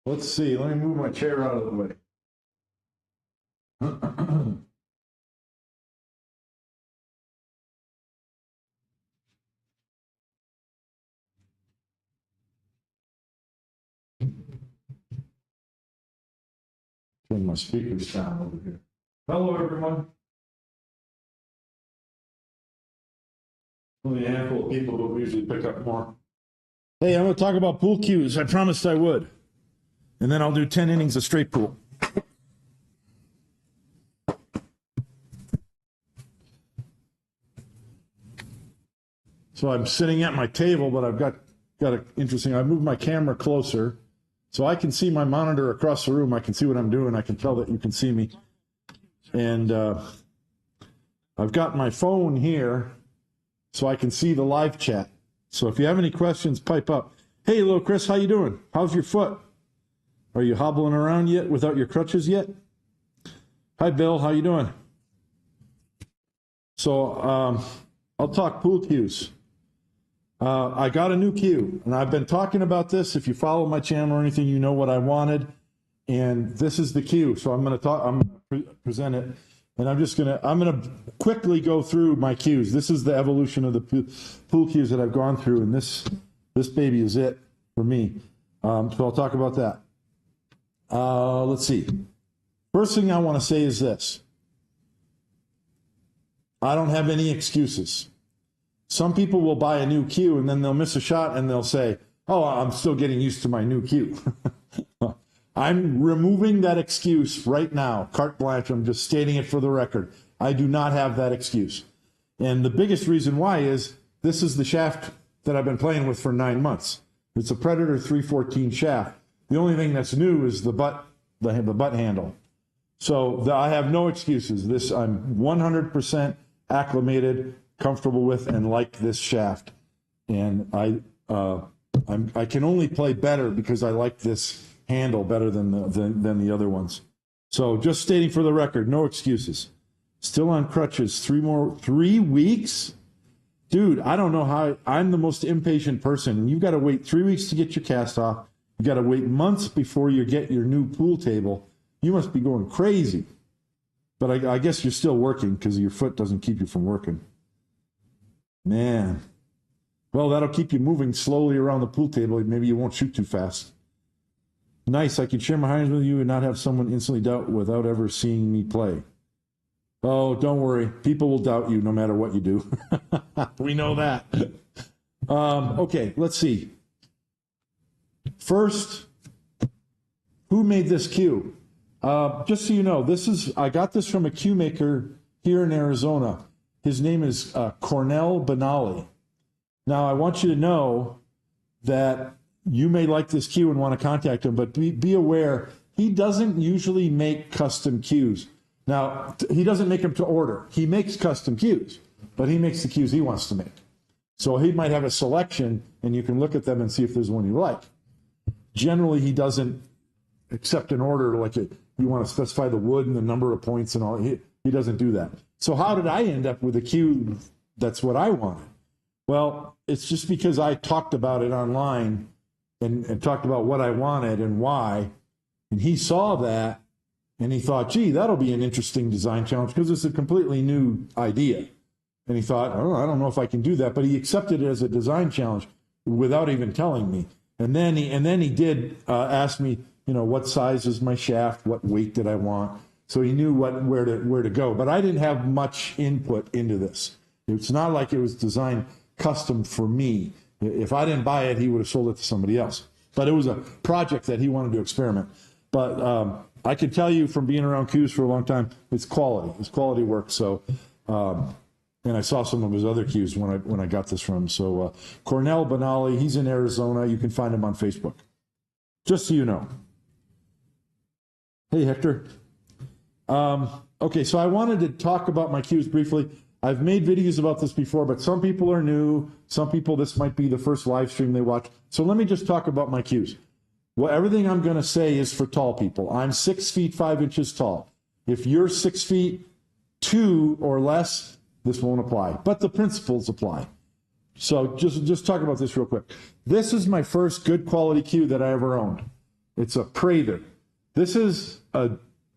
Let's see. Let me move my chair out of the way. Turn my speakers down over here. Hello, everyone. Only a handful of people, but we usually pick up more. Hey, I'm going to talk about pool cues. I promised I would. And then I'll do 10 innings of straight pool. So I'm sitting at my table, but I've got an interesting, I moved my camera closer so I can see my monitor across the room. I can see what I'm doing. I can tell that you can see me. And I've got my phone here so I can see the live chat. So if you have any questions, pipe up. Hey, little Chris, how you doing? How's your foot? Are you hobbling around yet without your crutches yet? Hi, Bill. How you doing? So I'll talk pool cues. I got a new cue, and I've been talking about this. If you follow my channel or anything, you know what I wanted. And this is the cue. So I'm going to present it. And I'm going to quickly go through my cues. This is the evolution of the pool cues that I've gone through. And this baby is it for me. So I'll talk about that. Let's see. First thing I want to say is this. I don't have any excuses. Some people will buy a new cue and then they'll miss a shot and they'll say, oh, I'm still getting used to my new cue. I'm removing that excuse right now, carte blanche. I'm just stating it for the record. I do not have that excuse. And the biggest reason why is this is the shaft that I've been playing with for 9 months. It's a Predator 314 shaft. The only thing that's new is the butt handle. So I have no excuses. This I'm 100% acclimated, comfortable with, and like this shaft. And I can only play better because I like this handle better than the other ones. So just stating for the record, no excuses. Still on crutches. 3 weeks? Dude, I don't know how. I'm the most impatient person. You've got to wait 3 weeks to get your cast off. You got to wait months before you get your new pool table. You must be going crazy. But I guess you're still working because your foot doesn't keep you from working. Man. Well, that'll keep you moving slowly around the pool table. Maybe you won't shoot too fast. Nice. I can share my highlights with you and not have someone instantly doubt without ever seeing me play. Oh, don't worry. People will doubt you no matter what you do. We know that. Okay, let's see. First, who made this cue? Just so you know, I got this from a cue maker here in Arizona. His name is Cornell Benali. Now, I want you to know that you may like this cue and want to contact him, but be aware, he doesn't usually make custom cues. Now, he doesn't make them to order. He makes custom cues, but he makes the cues he wants to make. So he might have a selection, and you can look at them and see if there's one you like. Generally, he doesn't accept an order like you want to specify the wood and the number of points and all. He doesn't do that. So how did I end up with a cue that's what I wanted? Well, it's just because I talked about it online and talked about what I wanted and why. And he saw that and he thought, gee, that'll be an interesting design challenge because it's a completely new idea. And he thought, oh, I don't know if I can do that. But he accepted it as a design challenge without even telling me. And then he did ask me, what size is my shaft? What weight did I want? So he knew where to go. But I didn't have much input into this. It's not like it was designed custom for me. If I didn't buy it, he would have sold it to somebody else. But it was a project that he wanted to experiment. But I can tell you from being around cues for a long time, it's quality. It's quality work. So, and I saw some of his other cues when I got this from him. So Cornell Benali, he's in Arizona. You can find him on Facebook. Just so you know. Hey, Hector. Okay, so I wanted to talk about my cues briefly. I've made videos about this before, but some people are new. Some people, this might be the first live stream they watch. So let me just talk about my cues. Well, everything I'm going to say is for tall people. I'm 6 feet 5 inches tall. If you're 6 feet 2 or less, this won't apply, but the principles apply. So just talk about this real quick. This is my first good quality cue that I ever owned. It's a Prather. This is a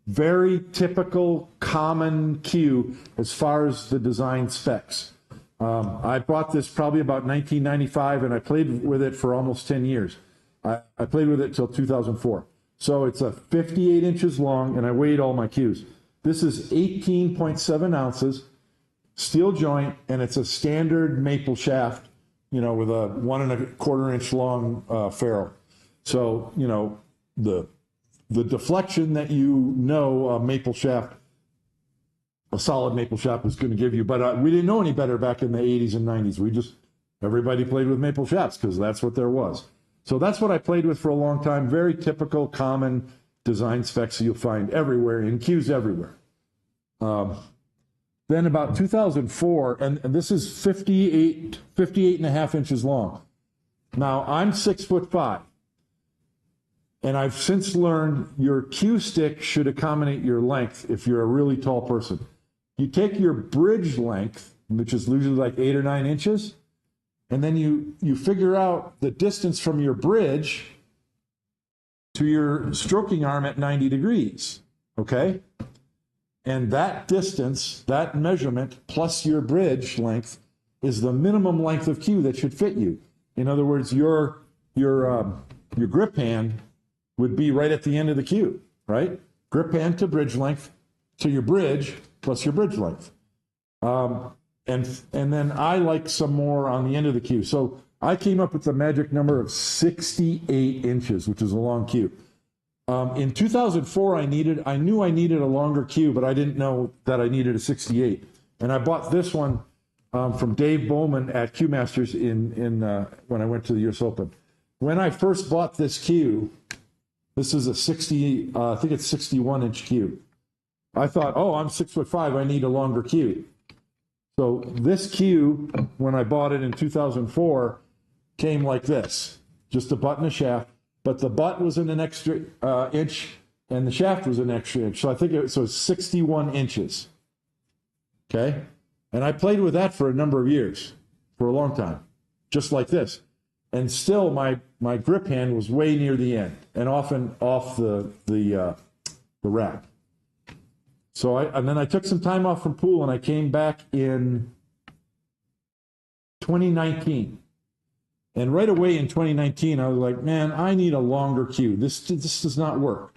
very typical, common cue as far as the design specs. I bought this probably about 1995, and I played with it for almost 10 years. I played with it till 2004. So it's a 58 inches long, and I weighed all my cues. This is 18.7 ounces, steel joint, and it's a standard maple shaft, with a 1¼ inch long ferrule. So, the deflection that a maple shaft, a solid maple shaft was going to give you, but we didn't know any better back in the 80s and 90s. Everybody played with maple shafts because that's what there was. So that's what I played with for a long time. Very typical, common design specs you'll find everywhere, in cues everywhere. Then about 2004, and this is 58.5 inches long. Now, I'm 6'5", and I've since learned your cue stick should accommodate your length if you're a really tall person. You take your bridge length, which is usually like 8 or 9 inches, and then you figure out the distance from your bridge to your stroking arm at 90 degrees, okay? And that distance, that measurement, plus your bridge length, is the minimum length of cue that should fit you. In other words, your grip hand would be right at the end of the cue, right? Grip hand to bridge length to your bridge plus your bridge length. And then I like some more on the end of the cue. So I came up with the magic number of 68 inches, which is a long cue. In 2004, I knew I needed a longer cue, but I didn't know that I needed a 68. And I bought this one from Dave Bowman at Cue Masters when I went to the US Open. When I first bought this cue, this is a 61-inch cue. I thought, oh, I'm 6'5", I need a longer cue. So this cue, when I bought it in 2004, came like this, just a butt and a shaft, but the butt was an extra inch and the shaft was an extra inch. So I think it's 61 inches. Okay? And I played with that for a number of years, for a long time, just like this. And still my grip hand was way near the end and often off the rack. And then I took some time off from pool and I came back in 2019. And right away in 2019, I was like, man, I need a longer cue. This does not work.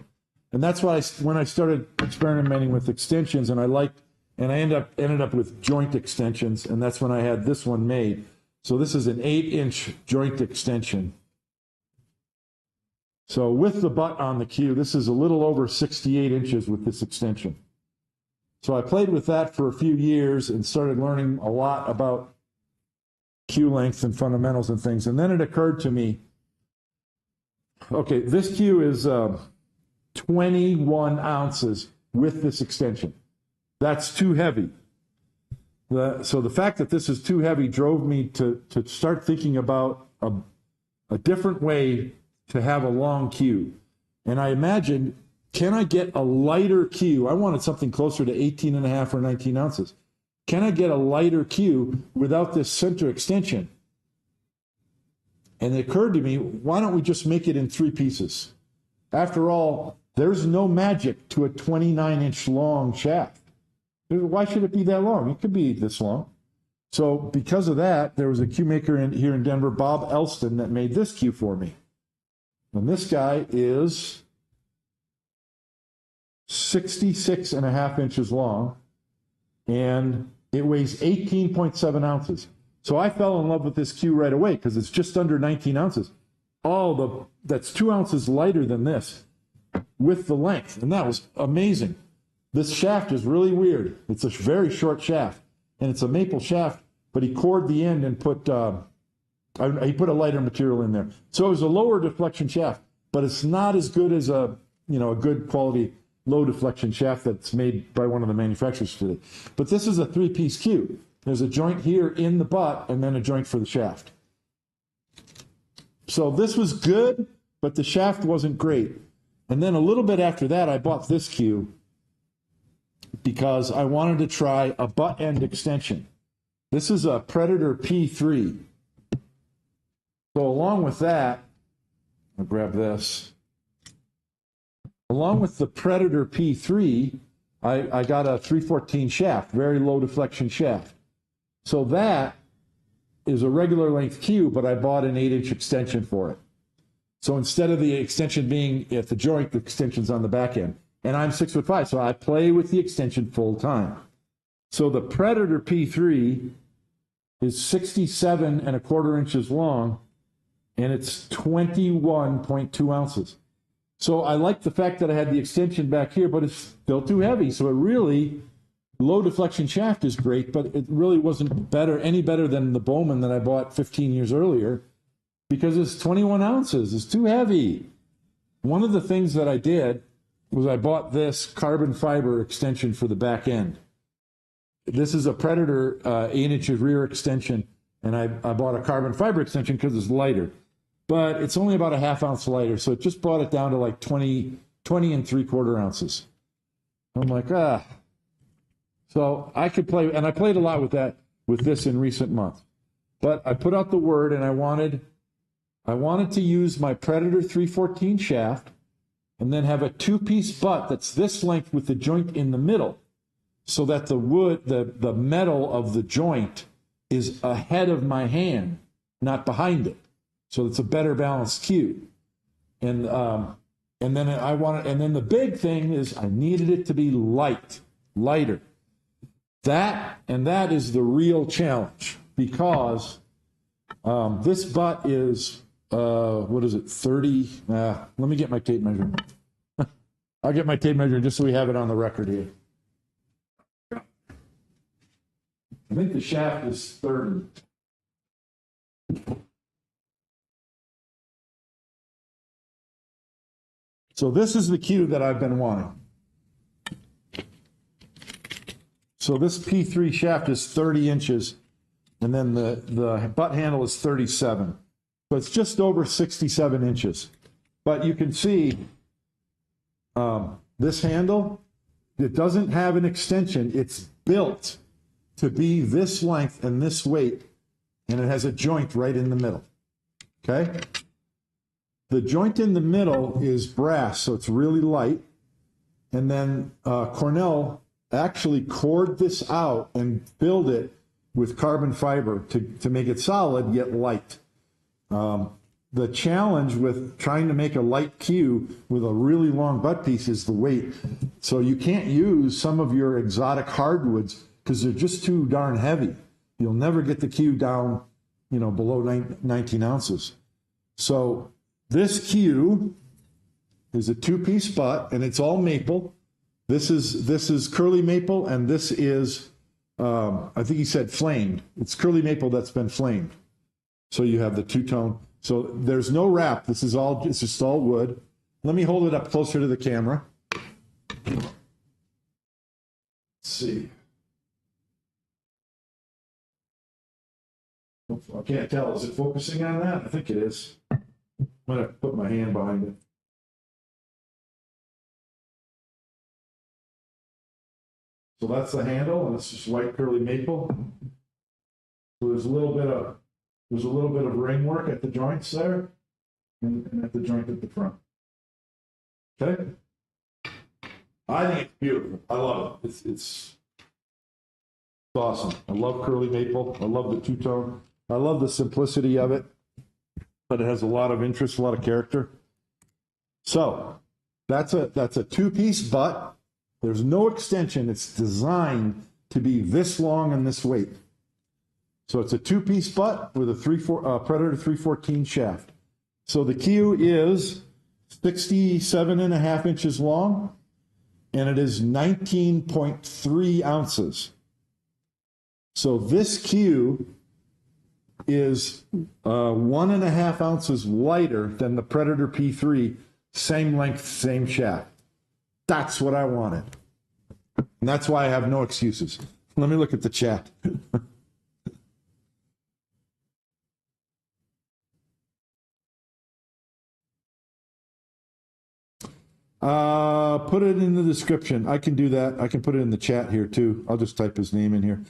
And that's why when I started experimenting with extensions, and I ended up with joint extensions, and that's when I had this one made. So this is an 8-inch joint extension. So with the butt on the cue, this is a little over 68 inches with this extension. So I played with that for a few years and started learning a lot about cue length and fundamentals and things. And then it occurred to me, okay, this cue is 21 ounces with this extension. That's too heavy. So the fact that this is too heavy drove me to start thinking about a different way to have a long cue. And I imagined, can I get a lighter cue? I wanted something closer to 18.5 or 19 ounces. Can I get a lighter cue without this center extension? And it occurred to me, why don't we just make it in 3 pieces? After all, there's no magic to a 29-inch long shaft. Why should it be that long? It could be this long. So because of that, there was a cue maker here in Denver, Bob Elston, that made this cue for me. And this guy is 66.5 inches long, and it weighs 18.7 ounces. So I fell in love with this cue right away because it's just under 19 ounces. That's 2 ounces lighter than this with the length, and that was amazing. This shaft is really weird. It's a very short shaft, and it's a maple shaft, but he cored the end and he put a lighter material in there. So it was a lower deflection shaft, but it's not as good as a good quality low deflection shaft that's made by one of the manufacturers today. But this is a 3-piece cue. There's a joint here in the butt and then a joint for the shaft. So this was good, but the shaft wasn't great. And then a little bit after that, I bought this cue because I wanted to try a butt end extension. This is a Predator P3. So along with that, I'll grab this. Along with the Predator P3, I got a 314 shaft, very low deflection shaft. So that is a regular length cue, but I bought an 8-inch extension for it. So instead of the extension being at the joint, the extension's on the back end. And I'm 6'5", so I play with the extension full time. So the Predator P3 is 67 1/4 inches long, and it's 21.2 ounces. So I like the fact that I had the extension back here, but it's still too heavy. So it really, low deflection shaft is great, but it really wasn't any better than the Bowman that I bought 15 years earlier, because it's 21 ounces. It's too heavy. One of the things that I did was I bought this carbon fiber extension for the back end. This is a Predator 8-inch rear extension, and I bought a carbon fiber extension because it's lighter. But it's only about a 1/2 ounce lighter, so it just brought it down to like 20 3/4 ounces. I'm like, So I could play, and I played a lot with this in recent months. But I put out the word, and I wanted to use my Predator 314 shaft and then have a 2-piece butt that's this length with the joint in the middle, so that the wood, the metal of the joint is ahead of my hand, not behind it. So it's a better balanced cue. And then the big thing is I needed it to be lighter. That is the real challenge, because this butt is, what is it, 30? Let me get my tape measure. I'll get my tape measure just so we have it on the record here. I think the shaft is 30. So this is the cue that I've been wanting. So this P3 shaft is 30 inches, and then the butt handle is 37. So it's just over 67 inches. But you can see this handle, it doesn't have an extension. It's built to be this length and this weight, and it has a joint right in the middle. Okay? The joint in the middle is brass, so it's really light. And then Cornell actually cored this out and filled it with carbon fiber to make it solid yet light. The challenge with trying to make a light cue with a really long butt piece is the weight. So you can't use some of your exotic hardwoods because they're just too darn heavy. You'll never get the cue down, below 19 ounces. So this cue is a 2-piece butt, and it's all maple. This is curly maple, and this is, I think he said flamed. It's curly maple that's been flamed. So you have the two-tone. So there's no wrap. It's just all wood. Let me hold it up closer to the camera. Let's see. I can't tell. Is it focusing on that? I think it is. I'm going to put my hand behind it. So that's the handle, and it's just white curly maple. So there's a little bit of ring work at the joints there, and at the joint at the front. Okay. I think it's beautiful. I love it. It's awesome. I love curly maple. I love the two-tone. I love the simplicity of it, but it has a lot of interest, a lot of character. So that's a 2-piece butt. There's no extension. It's designed to be this long and this weight. So it's a 2-piece butt with a Predator 314 shaft. So the cue is 67.5 inches long, and it is 19.3 ounces. So this cue is 1.5 ounces lighter than the Predator P3, same length, same shaft. That's what I wanted. And that's why I have no excuses. Let me look at the chat. Put it in the description. I can do that. I can put it in the chat here too. I'll just type his name in here.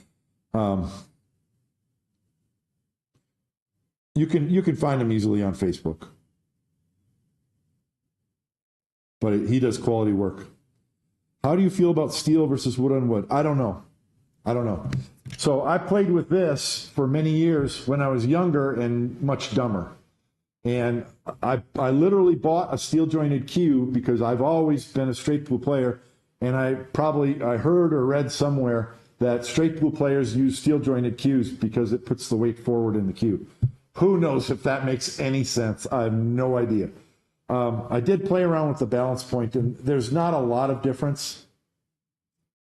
You can find him easily on Facebook. but he does quality work. How do you feel about steel versus wood on wood? I don't know. I don't know. So I played with this for many years when I was younger and much dumber. And I literally bought a steel jointed cue because I've always been a straight pool player. And I heard or read somewhere that straight pool players use steel jointed cues because it puts the weight forward in the cue. Who knows if that makes any sense? I have no idea. I did play around with the balance point, and there's not a lot of difference.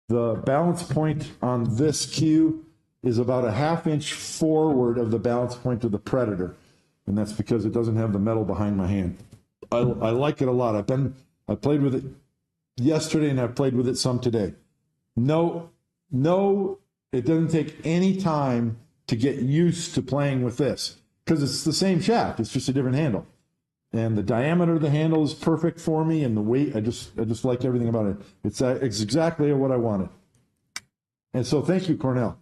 The balance point on this cue is about a ½ inch forward of the balance point of the Predator, and that's because it doesn't have the metal behind my hand. I like it a lot. I played with it yesterday, and I've played with it some today. No, it doesn't take any time to get used to playing with this because it's the same shaft. It's just a different handle. And the diameter of the handle is perfect for me, and the weight, I just like everything about it. It's exactly what I wanted. And so thank you, Cornell.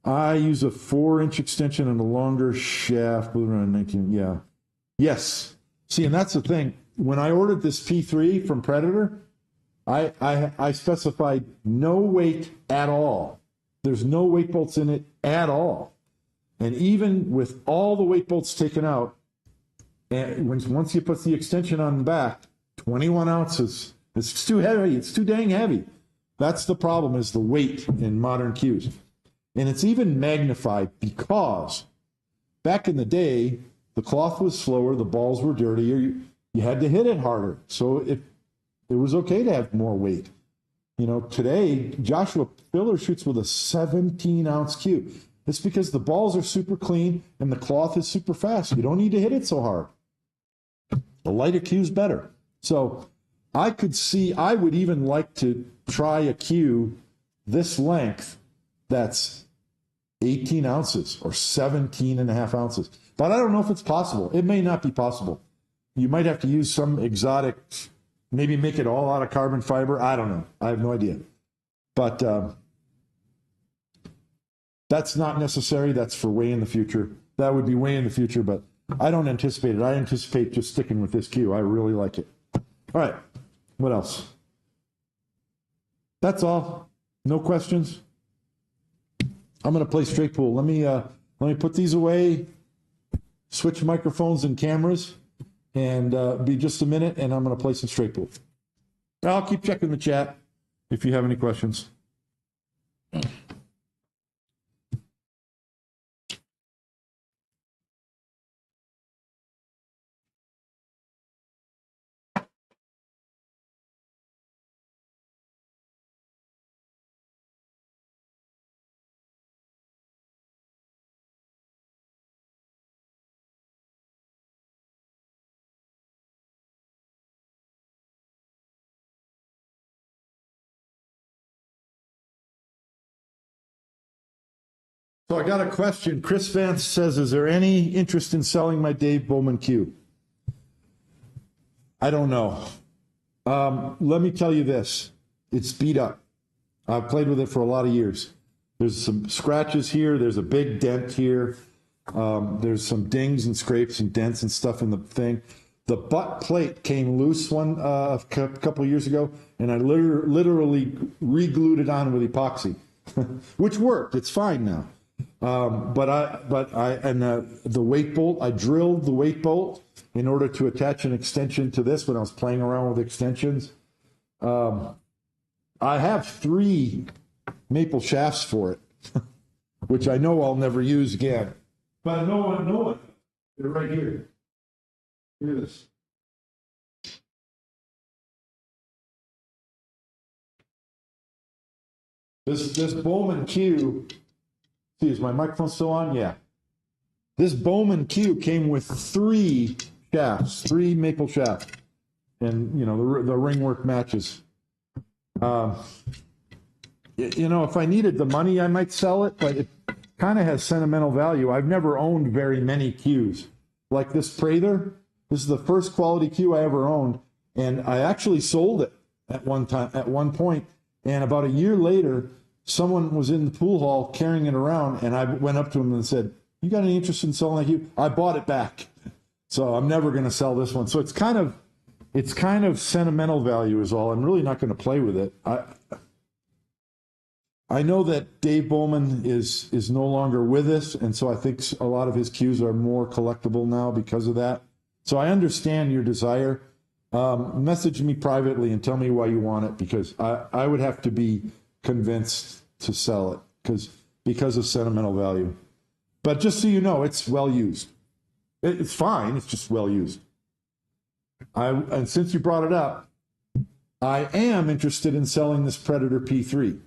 I use a 4-inch extension and a longer shaft, believe it or not, 19, yeah. Yes. See, and that's the thing. When I ordered this P3 from Predator, I specified no weight at all. There's no weight bolts in it at all. And even with all the weight bolts taken out, and once you put the extension on the back, 21 ounces, it's too heavy. It's too dang heavy. That's the problem, is the weight in modern cues. And it's even magnified because back in the day, the cloth was slower, the balls were dirtier, you had to hit it harder. So it was okay to have more weight. You know, today, Joshua Filler shoots with a 17-ounce cue. It's because the balls are super clean and the cloth is super fast. You don't need to hit it so hard. The lighter cue is better. So I would even like to try a cue this length that's 18 ounces or 17.5 ounces. But I don't know if it's possible. It may not be possible. You might have to use some exotic, maybe make it all out of carbon fiber. I don't know. I have no idea. But that's not necessary. That's for way in the future. That would be way in the future, but I don't anticipate it. I anticipate just sticking with this cue. I really like it. All right. What else? That's all. No questions. I'm going to play straight pool. Let me put these away, switch microphones and cameras, and be just a minute, and I'm going to play some straight pool. I'll keep checking the chat if you have any questions. So I got a question. Chris Vance says, is there any interest in selling my Dave Bowman cue? I don't know. Let me tell you this. It's beat up. I've played with it for a lot of years. There's some scratches here. There's a big dent here. There's some dings and scrapes and dents and stuff in the thing. The butt plate came loose a couple of years ago, and I literally re-glued it on with epoxy, which worked. It's fine now. The weight bolt, I drilled the weight bolt in order to attach an extension to this when I was playing around with extensions. I have 3 maple shafts for it, which I know I'll never use again. But no one, they're right here. Hear this. This Bowman cue. See, is my microphone still on? Yeah. This Bowman cue came with 3 shafts, 3 maple shafts, and you know the ring work matches. You know, if I needed the money, I might sell it, but it kind of has sentimental value. I've never owned very many cues like this Prather. This is the first quality cue I ever owned, and I actually sold it at one point, and about a year later, someone was in the pool hall carrying it around, and I went up to him and said, "You got any interest in selling that cue?" I bought it back. So I'm never going to sell this one. So it's kind of It's kind of sentimental value is all. I'm really not going to play with it. I know that Dave Bowman is no longer with us, and so I think a lot of his cues are more collectible now because of that. So I understand your desire. Message me privately and tell me why you want it, because I would have to be convinced to sell it because of sentimental value. But just so you know, it's well used. It's fine. It's just well used. And since you brought it up, I am interested in selling this Predator P3.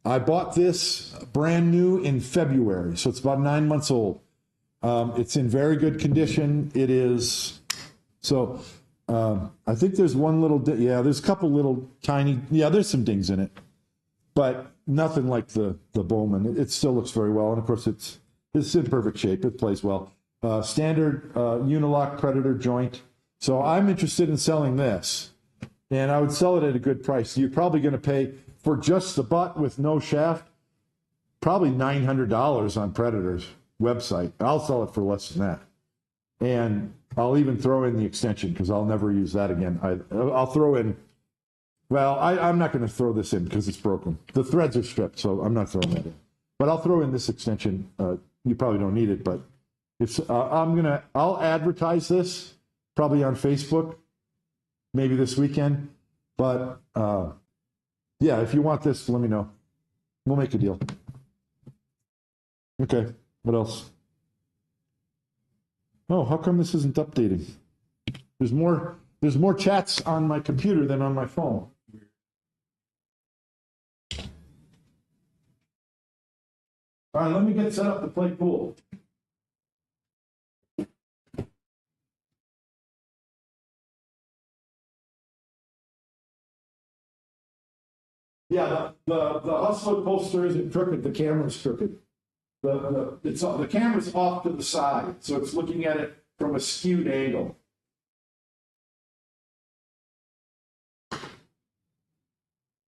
I bought this brand new in February, so it's about 9 months old. It's in very good condition. It is. So I think there's one little, there's a couple little tiny, there's some dings in it, but nothing like the Bowman. It still looks very well, and of course it's in perfect shape. It plays well. Standard Unilock Predator joint. So I'm interested in selling this, and I would sell it at a good price. You're probably going to pay for just the butt with no shaft, probably $900 on Predator's website. I'll sell it for less than that. And I'll even throw in the extension because I'll never use that again. I'll throw in, I'm not going to throw this in because it's broken. The threads are stripped, so I'm not throwing that in. But I'll throw in this extension. You probably don't need it, but I'll advertise this probably on Facebook, maybe this weekend. But if you want this, let me know. We'll make a deal. Okay, what else? Oh, how come this isn't updating? There's more chats on my computer than on my phone. All right, let me get set up to play pool. Yeah, the Hustler poster isn't crooked. The camera's crooked. The camera's off to the side, so it's looking at it from a skewed angle.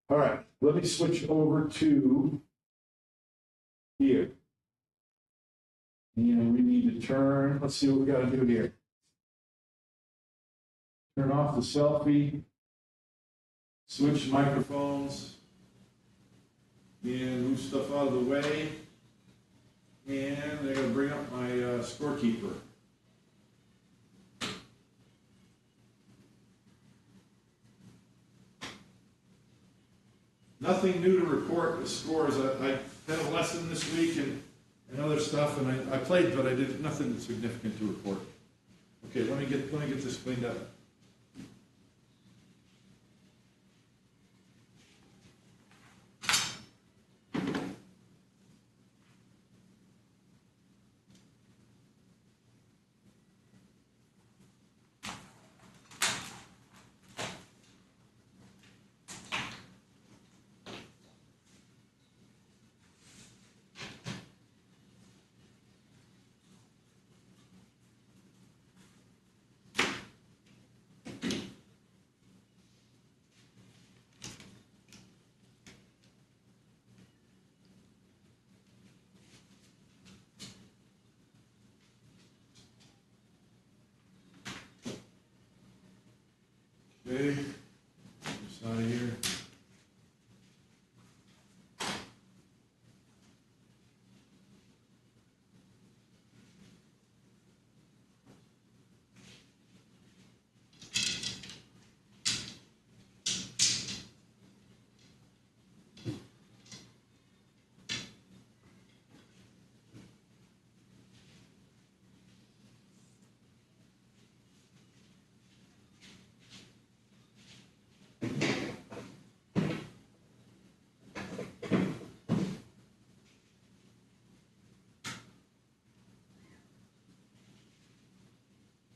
All right, let me switch over to here. And we need to turn, let's see what we got to do here. Turn off the selfie, switch microphones, and move stuff out of the way. And I'm going to bring up my scorekeeper. Nothing new to report as scores. I had a lesson this week and other stuff, and I played, but I did nothing significant to report. Okay, let me get this cleaned up. Okay, this out of here.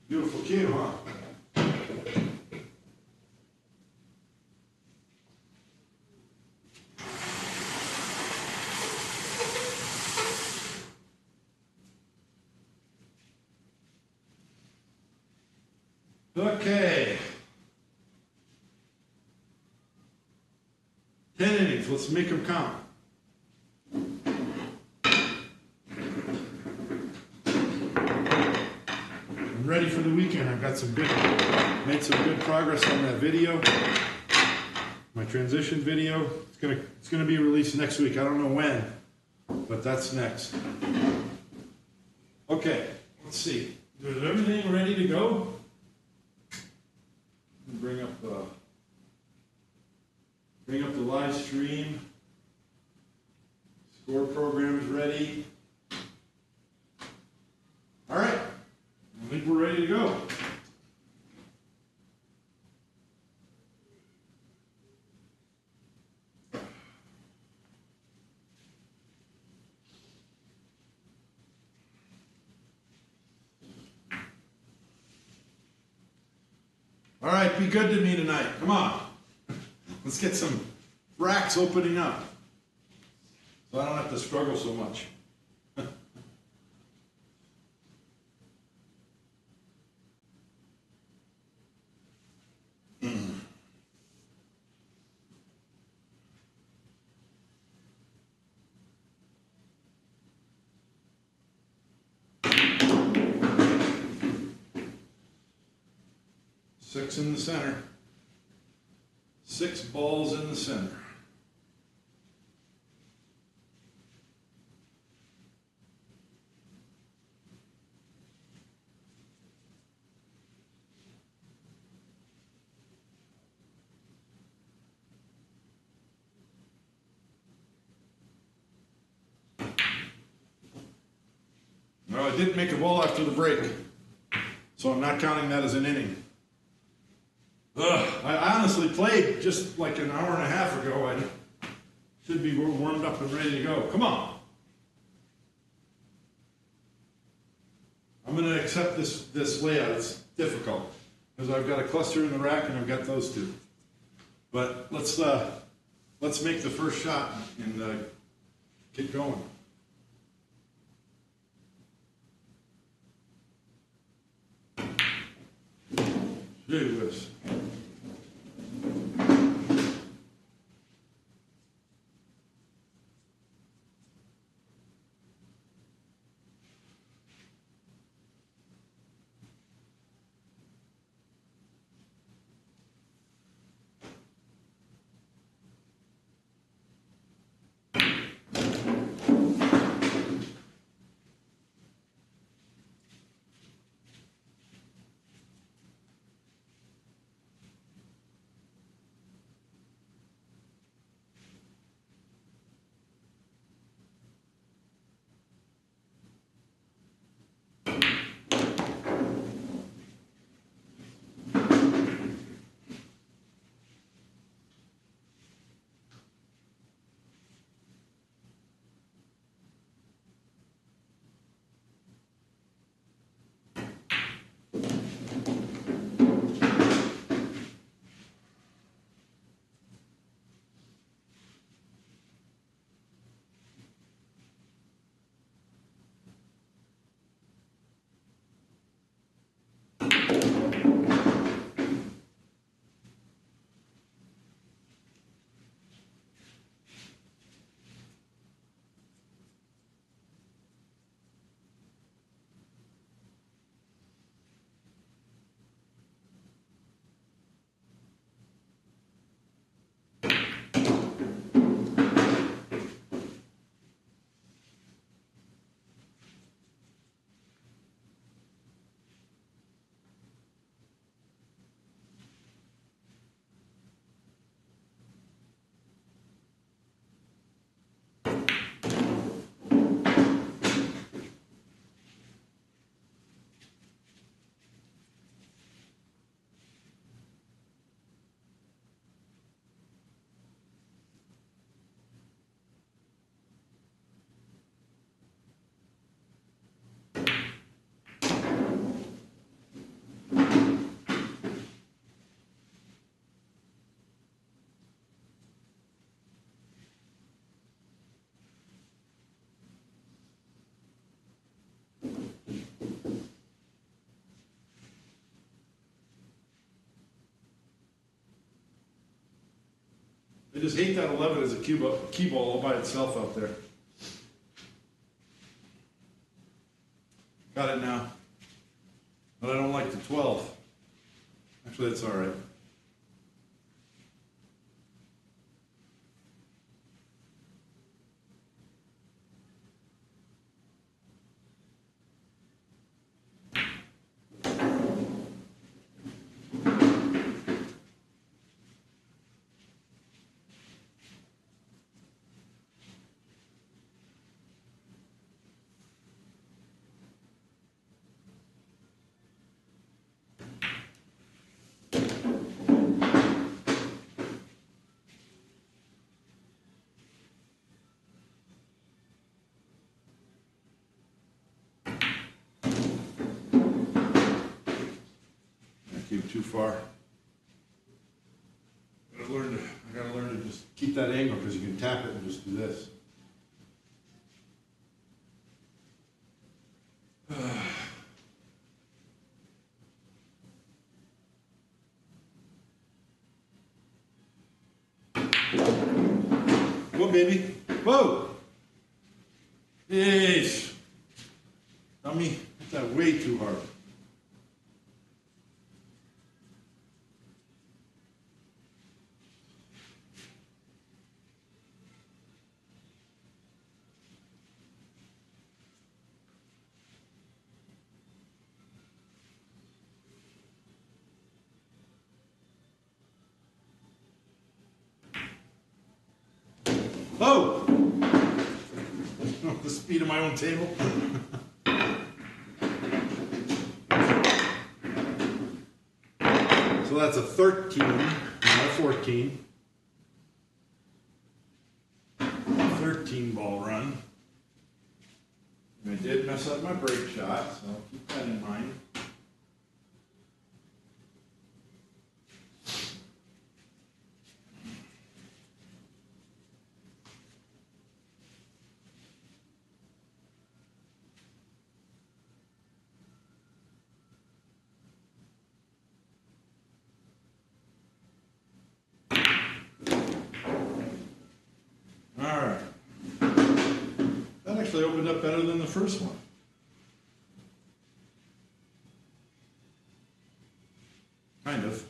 Beautiful cue, huh? Okay. 10 innings, let's make them count. I'm ready for the weekend. I've got made some good progress on that video. My transition video. It's gonna be released next week. I don't know when, but that's next. Okay, let's see. Is everything ready to go? Bring up the live stream. Score program's ready. All right, I think we're ready to go. All right, be good to me tonight. Come on. Let's get some racks opening up so I don't have to struggle so much. Six in the center. 6 balls in the center. No, I didn't make a ball after the break, so I'm not counting that as an inning. I honestly played just like an hour and a half ago. I should be warmed up and ready to go. Come on. I'm going to accept this layout. It's difficult because I've got a cluster in the rack and I've got those two. But let's make the first shot and get going. Gee whiz. I just hate that 11 as a cue ball all by itself out there. Got it now. But I don't like the 12. but it's all right. Too far. I gotta learn to just keep that angle because you can tap it and just do this. Whoa, baby. Whoa! Yeesh. Dummy, hit that way too hard. Oh! The speed of my own table. So that's a 13, not a 14. 13 ball run. And I did mess up my break shot, so keep that in mind. Alright. That actually opened up better than the first one. Kind of.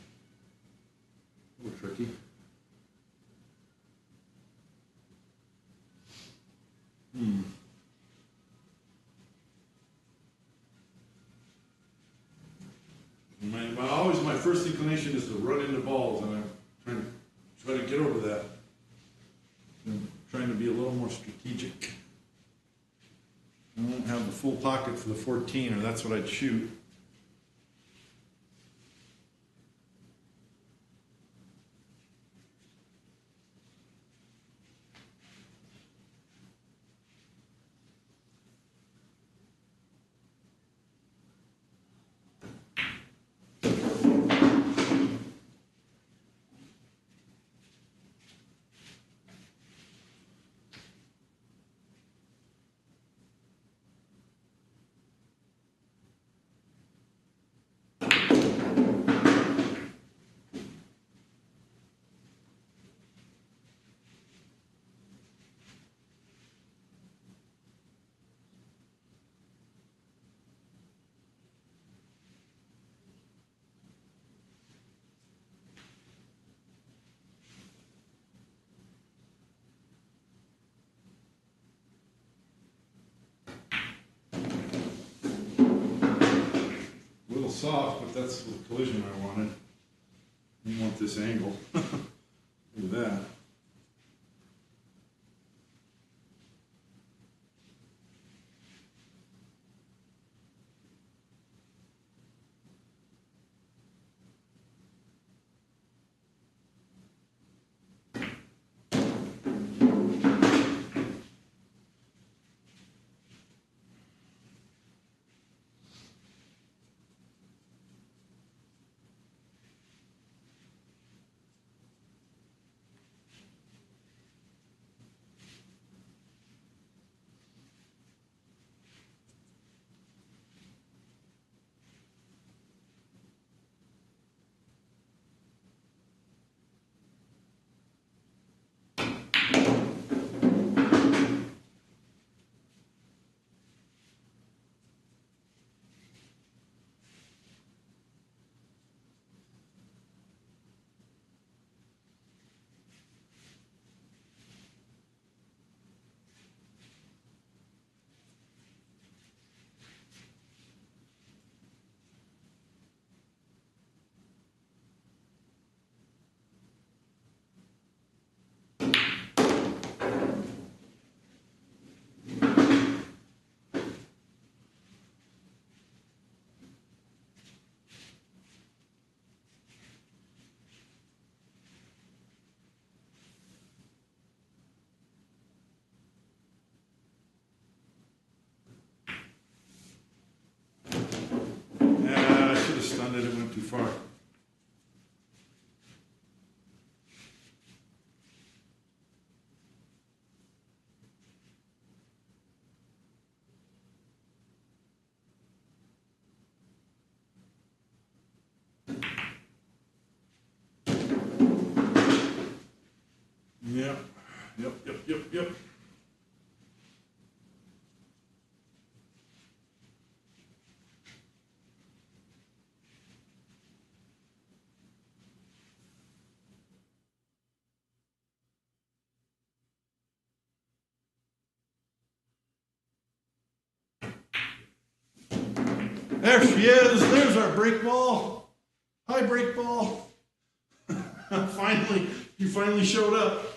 A little tricky. Always my first inclination is to run into balls, and I'm trying to get over that. I'm trying to be a little more strategic. I won't have the full pocket for the 14, or that's what I'd shoot. A little soft, but that's the collision I wanted. You want this angle. Look at that. far. Yep, yep. There she is. There's our brake ball. Hi, brake ball. Finally, you finally showed up.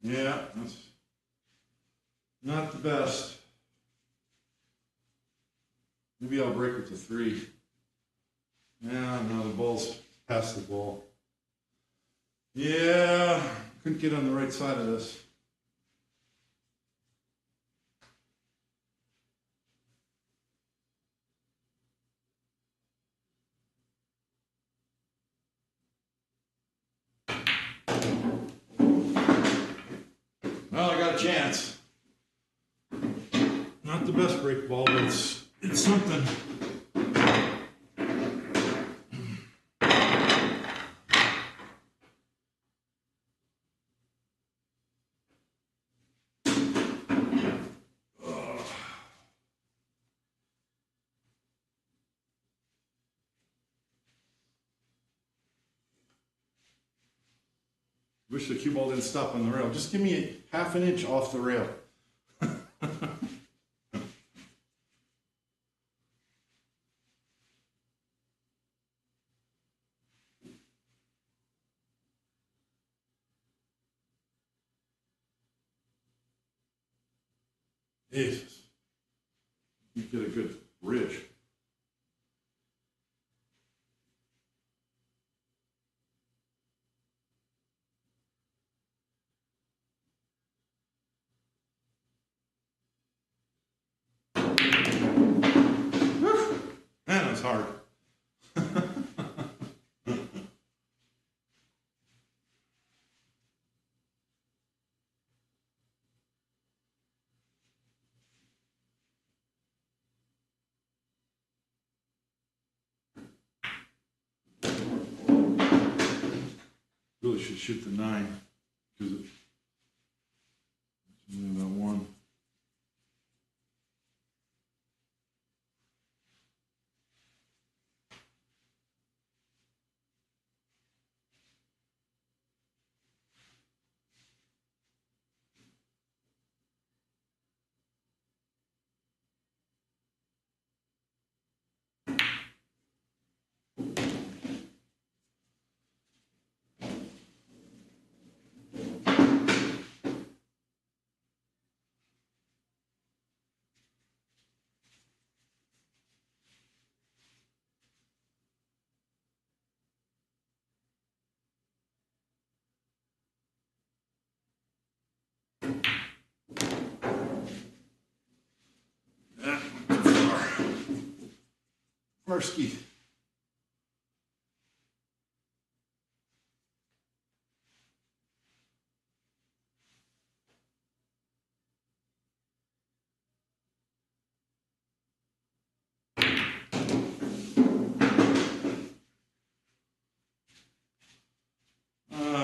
Yeah, that's not the best. Maybe I'll break it to 3. Yeah, no, the ball's past the ball. Yeah, couldn't get on the right side of this. Well, I got a chance. Not the best brake ball, but it's something. Wish the cue ball didn't stop on the rail. Just give me a half an inch off the rail. Jesus. You get a good ridge. Whew. That was hard. Really should shoot the 9 because it's only about 1. Marsky.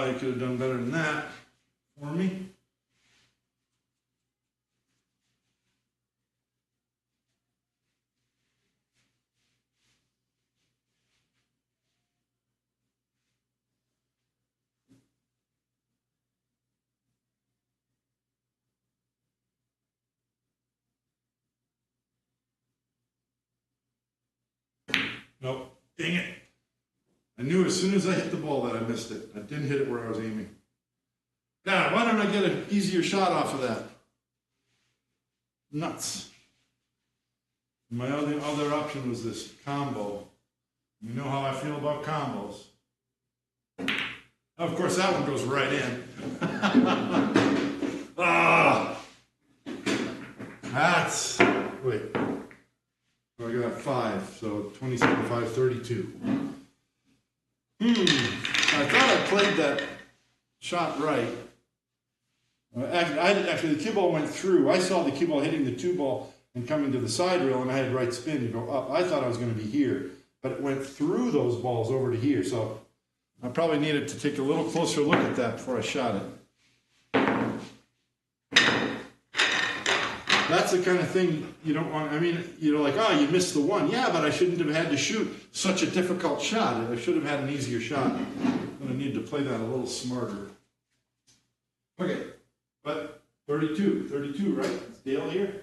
You could have done better than that for me. Nope. Dang it. I knew as soon as I hit the ball that I missed it. I didn't hit it where I was aiming. God, why don't I get an easier shot off of that? Nuts. My other option was this combo. You know how I feel about combos. Of course, that one goes right in. Ah! That's, wait. I got 5, so 27, 5, 32. I thought I played that shot right. Actually, the cue ball went through. I saw the cue ball hitting the 2 ball and coming to the side rail, and I had right spin to go up. I thought I was going to be here, but it went through those balls over to here. So I probably needed to take a little closer look at that before I shot it. That's the kind of thing you don't want. I mean, you're like, oh, you missed the one. Yeah, but I shouldn't have had to shoot such a difficult shot. I should have had an easier shot. I'm going to need to play that a little smarter. Okay, but 32, right? It's Dale here.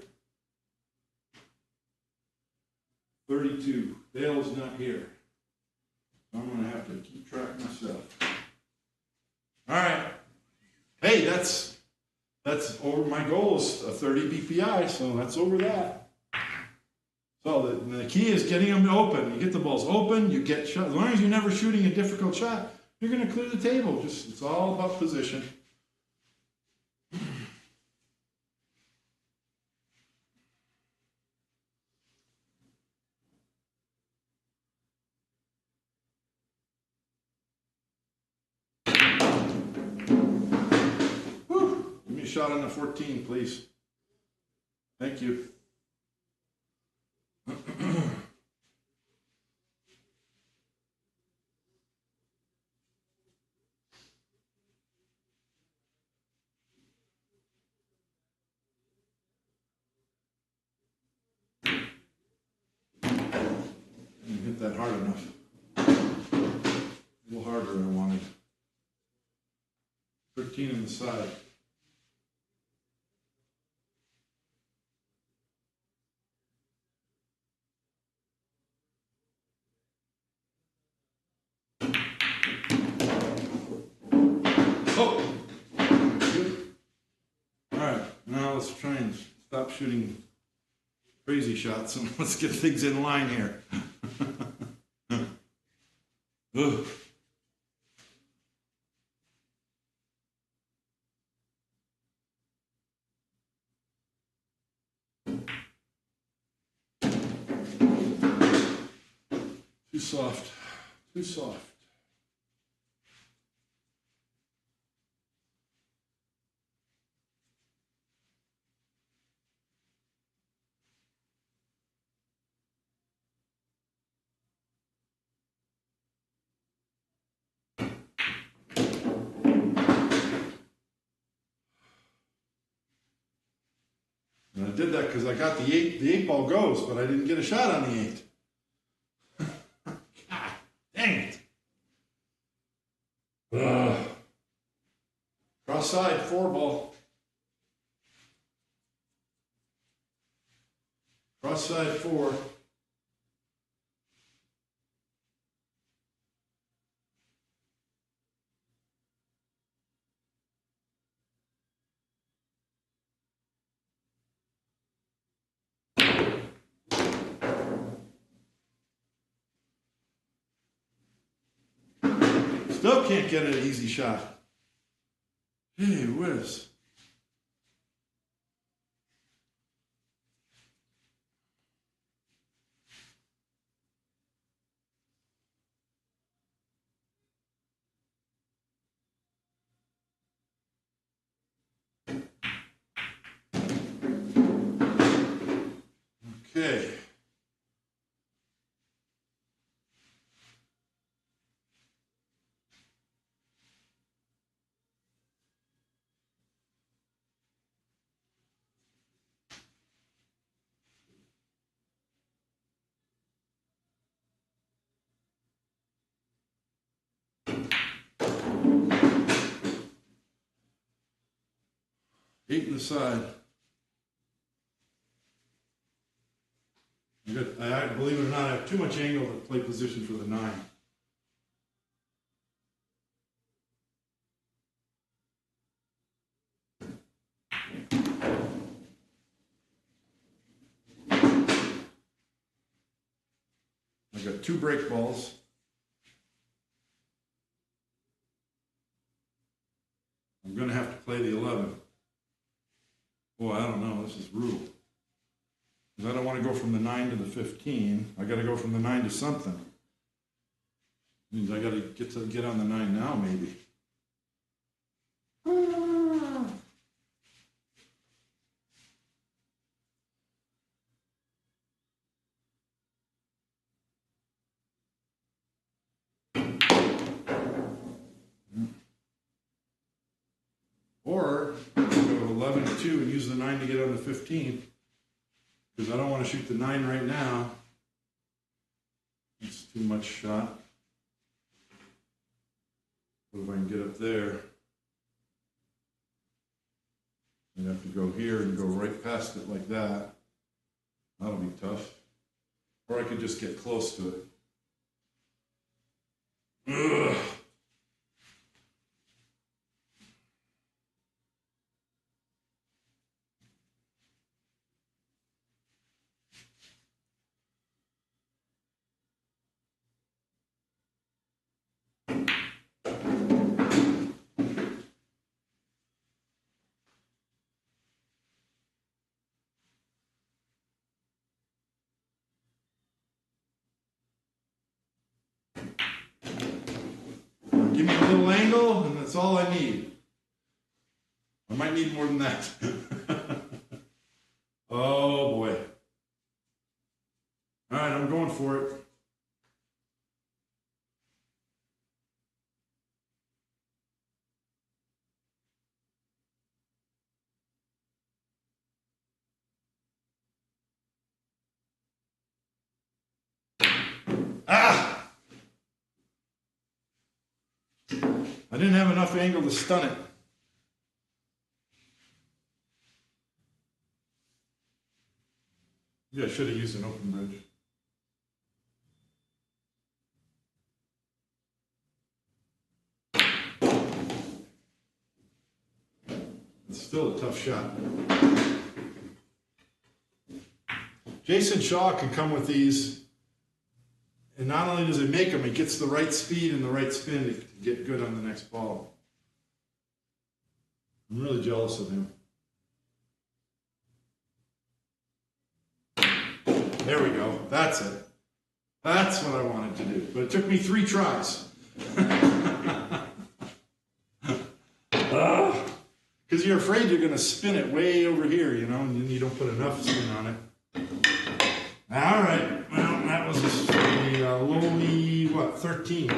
32. Dale's not here. I'm going to have to keep track myself. All right. Hey, that's over. My goal is a 30 BPI, so that's over that. So the key is getting them open. You get the balls open, you get shot. As long as you're never shooting a difficult shot, you're going to clear the table. It's all about position. Give me a shot on the 14, please. Thank you. Didn't hit that hard enough. A little harder than I wanted. 13 on the side. Oh! Good. All right, now let's try and stop shooting crazy shots and let's get things in line here. Ugh. Too soft. Too soft. And I did that because I got the eight ball goes, but I didn't get a shot on the 8. God, dang it. Ugh. Cross side, 4 ball. Cross side 4. Still can't get an easy shot. Gee whiz. Okay. Eight in the side. I believe it or not, I have too much angle to play position for the 9. I got 2 break balls. I'm going to have to play the 11. Boy, I don't know. This is brutal. Because I don't want to go from the 9 to the 15. I got to go from the 9 to something. Means I got to get on the 9 now, maybe. Or go 11 to 2 and use the 9 to get on the 15. Because I don't want to shoot the 9 right now. It's too much shot. What if I can get up there? I'd have to go here and go right past it like that. That'll be tough. Or I could just get close to it. Ugh. Give me a little angle, and that's all I need. I might need more than that. Oh boy. All right, I'm going for it. Ah! I didn't have enough angle to stun it. Yeah, I should have used an open bridge. It's still a tough shot. Jason Shaw can come with these, and not only does it make them, it gets the right speed and the right spin to get good on the next ball. I'm really jealous of him. There we go. That's it. That's what I wanted to do. But it took me 3 tries. Because you're afraid you're going to spin it way over here, you know, and then you don't put enough spin on it. All right. Well, that was a lowly, 13.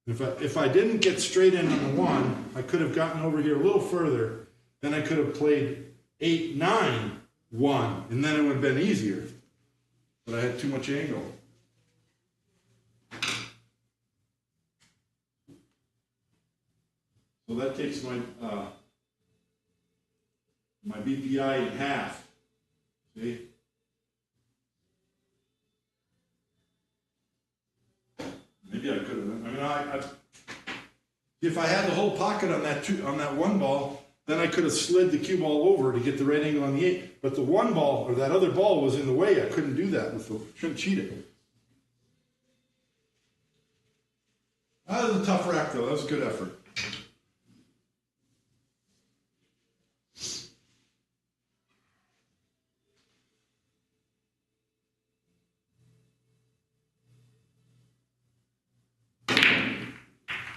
If I didn't get straight in on the 1, I could have gotten over here a little further. Then I could have played 8, 9, 1, and then it would have been easier. But I had too much angle. So that takes my my BPI in half. See? Maybe I could have. I mean, if I had the whole pocket on that 1 ball, then I could have slid the cue ball over to get the right angle on the 8. But the 1 ball, or that other ball, was in the way. I couldn't do that. Shouldn't cheat it. That was a tough rack, though. That was a good effort.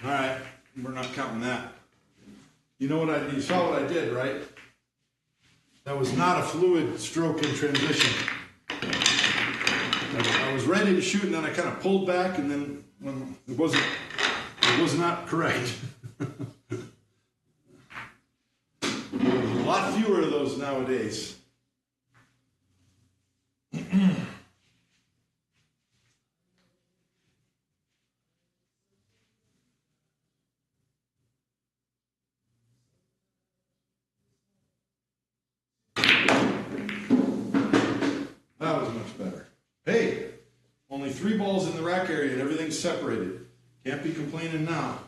All right, we're not counting that. You know what you saw what I did, right? That was not a fluid stroke in transition. I was ready to shoot, and then I kind of pulled back, and then when it was not correct. There's a lot fewer of those nowadays. 3 balls in the rack area and everything's separated. Can't be complaining now.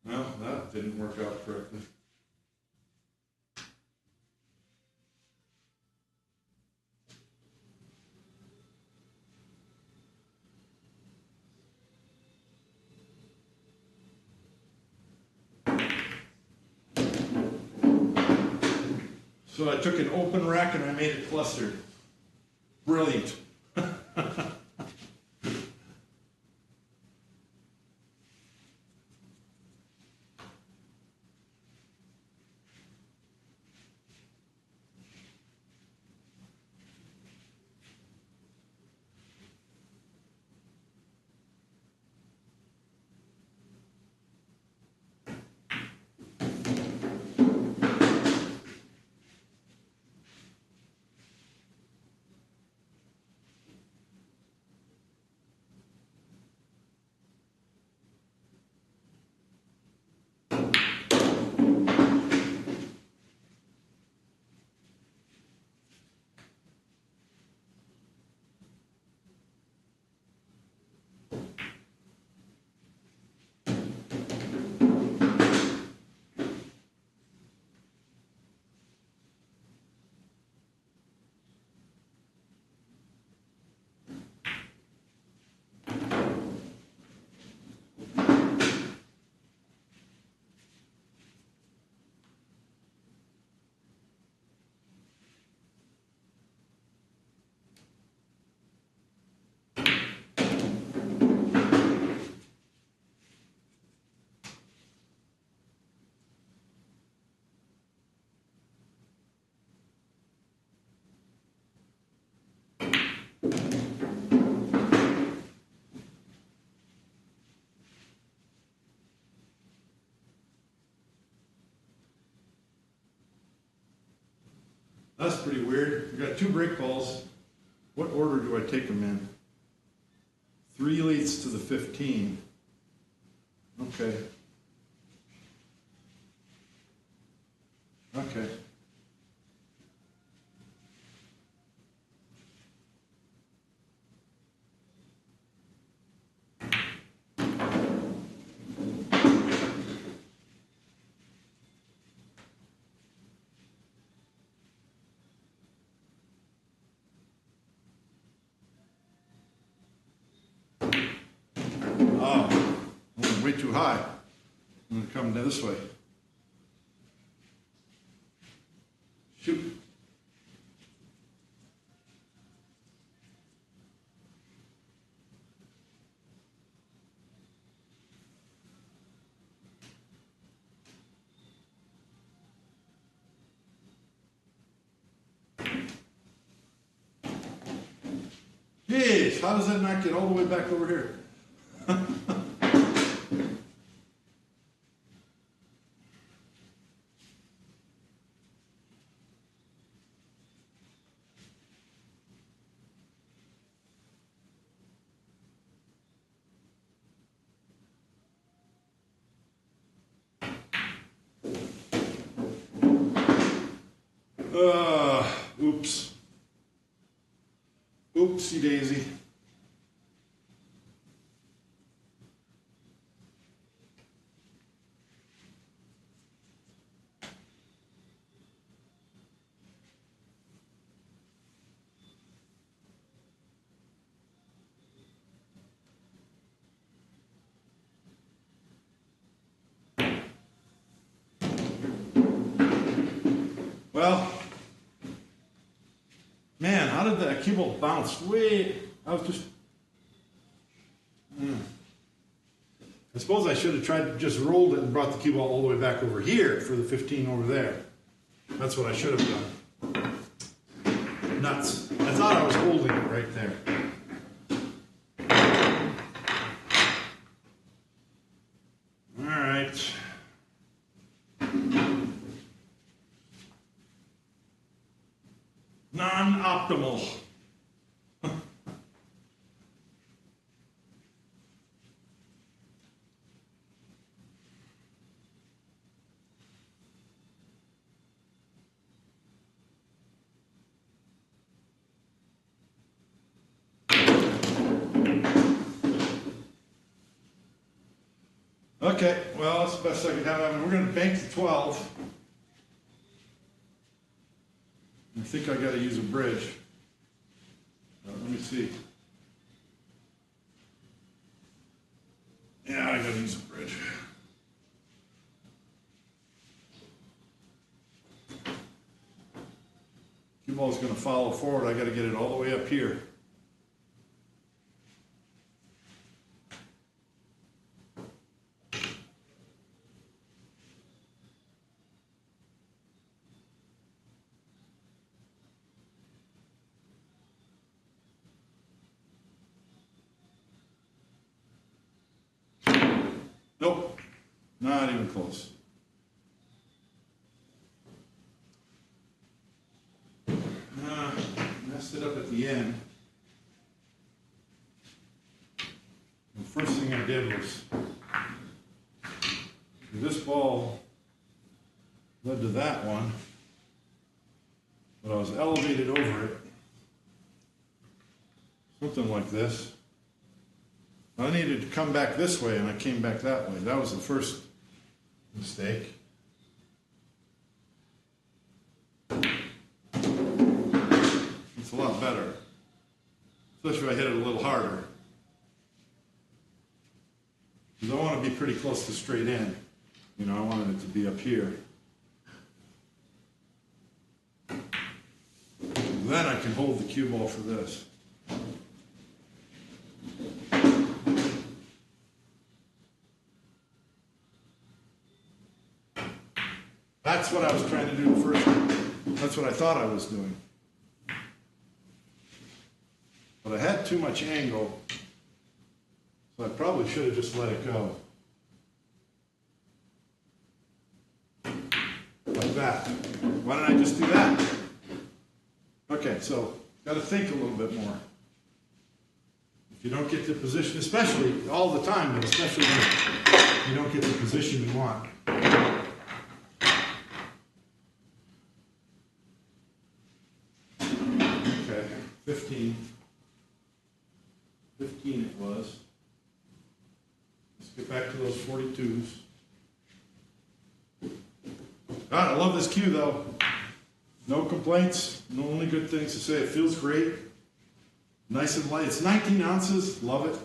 Well, that didn't work out correctly. So I took an open rack and I made it clustered. Brilliant. That's pretty weird. We've got 2 break balls. What order do I take them in? 3 leads to the 15. Okay. Okay. Oh, I went way too high. I'm going to come this way. Shoot. Jeez, how does that not get all the way back over here? Oops. Oopsie daisy. Well, man, how did that cue ball bounce? Wait, I was just... I suppose I should have tried to just rolled it and brought the cue ball all the way back over here for the 15 over there. That's what I should have done. Nuts. I thought I was holding it right there. All right. optimal. Okay, well, that's the best I can have. I mean, we're going to bank to 12. I think I got to use a bridge. Let me see. Yeah, I got to use a bridge. Cue ball is going to follow forward. I got to get it all the way up here. Nope, not even close. Messed it up at the end. The first thing I did was, this ball led to that one, but I was elevated over it, something like this. I needed to come back this way, and I came back that way. That was the first mistake. It's a lot better, especially if I hit it a little harder. Because I want to be pretty close to straight in. You know, I wanted it to be up here. Then I can hold the cue ball for this. That's what I was trying to do the first time. That's what I thought I was doing. But I had too much angle, so I probably should have just let it go. Like that. Why didn't I just do that? Okay, so got to think a little bit more. If you don't get the position, especially all the time, but especially when you don't get the position you want. Okay, 15. 15 it was. Let's get back to those 42s. God, I love this cue though. No complaints, no only good things to say. It feels great. Nice and light. It's 19 ounces. Love it.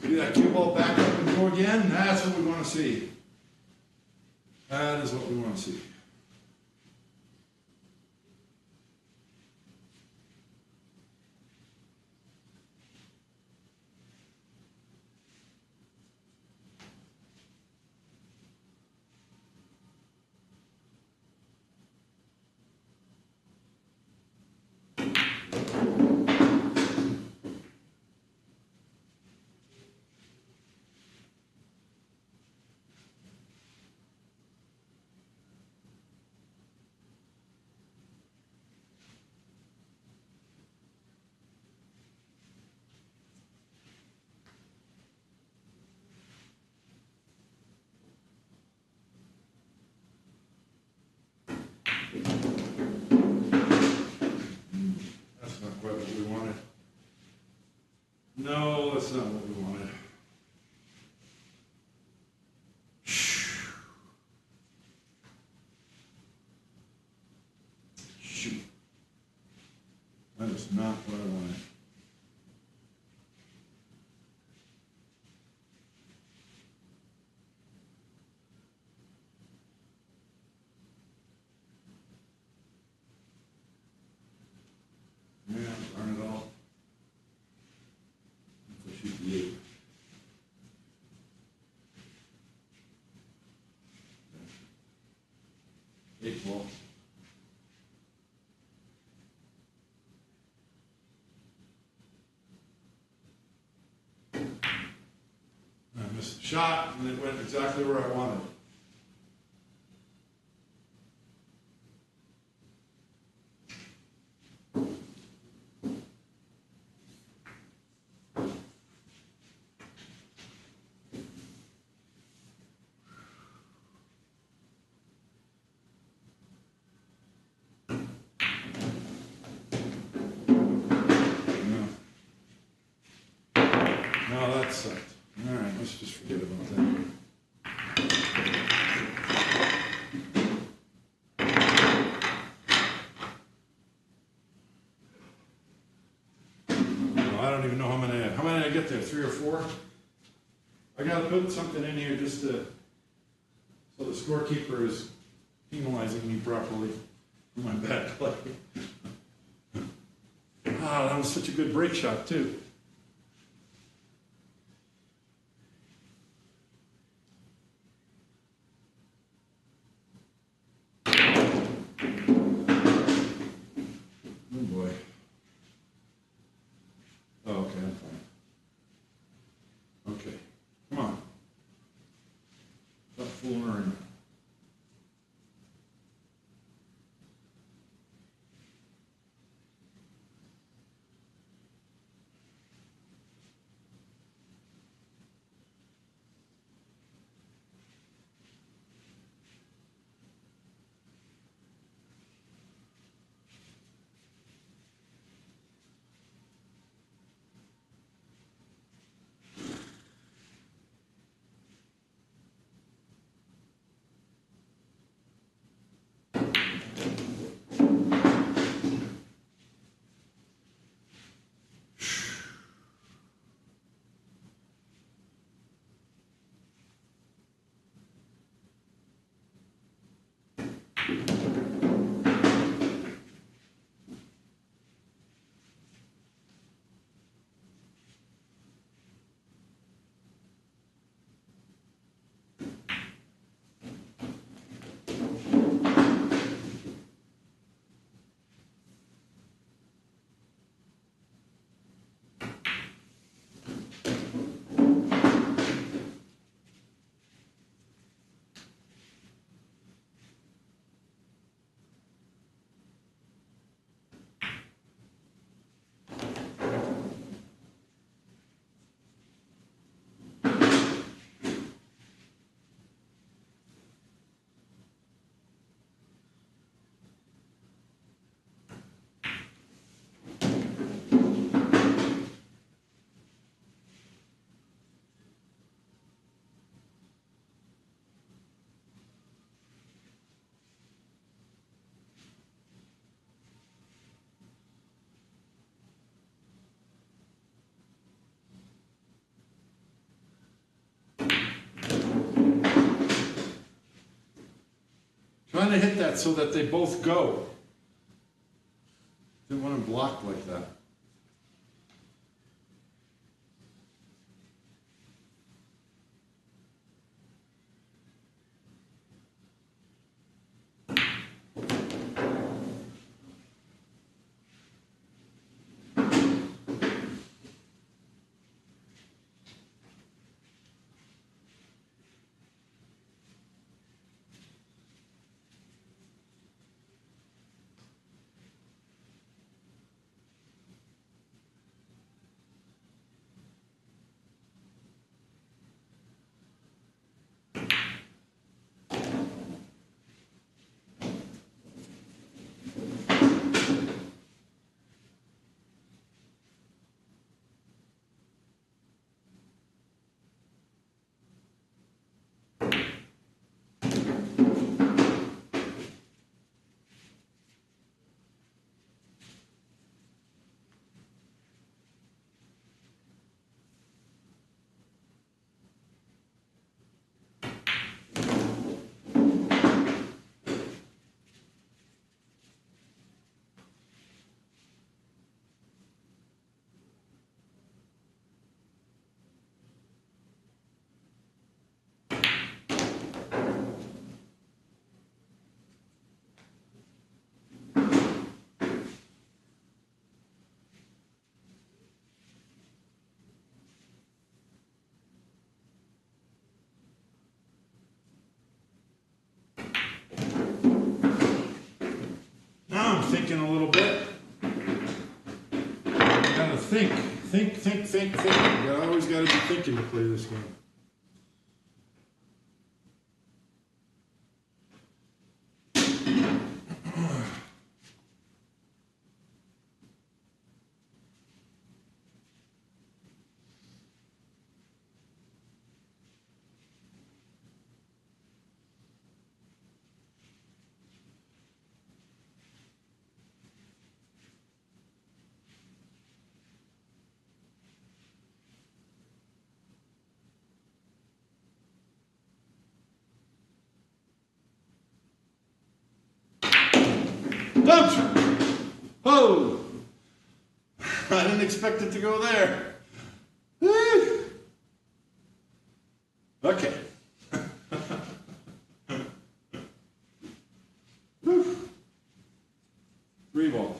See that cue ball back up and go again? That's what we want to see. That is what we want to see. No, that's not what we wanted. Shoot. That is not what I wanted. Yeah, darn it all. Shoot the 8. Eight ball. just shot, and it went exactly where I wanted. No, that sucked. All right, let's just forget about that. I don't even know how many I get there, 3 or 4? I gotta put something in here just to, so the scorekeeper is penalizing me properly for my bad play. Ah, that was such a good break shot too. Oh boy. Oh, okay, I'm fine. Okay, come on. Stop fooling around. Trying to hit that so that they both go. Didn't want them blocked like that. thinking a little bit. You gotta think. You always gotta be thinking to play this game. Bouncer! Oh! I didn't expect it to go there. Woo. Okay. Whew. 3 ball.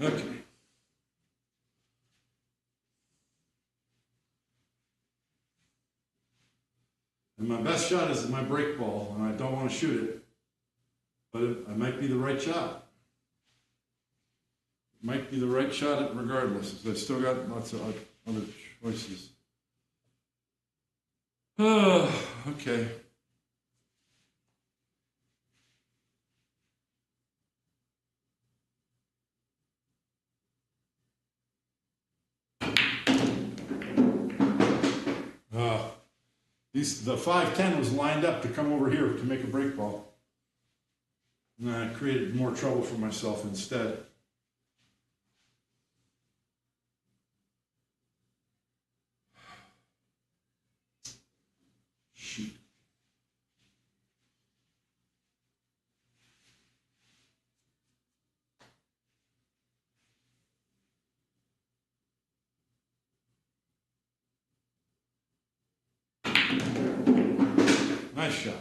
Okay. And my best shot is my break ball, and I don't want to shoot it. But it might be the right shot. Might be the right shot regardless. I've still got lots of other choices. Okay. The 5-10 was lined up to come over here to make a break ball. And I created more trouble for myself instead. Shoot. Nice shot.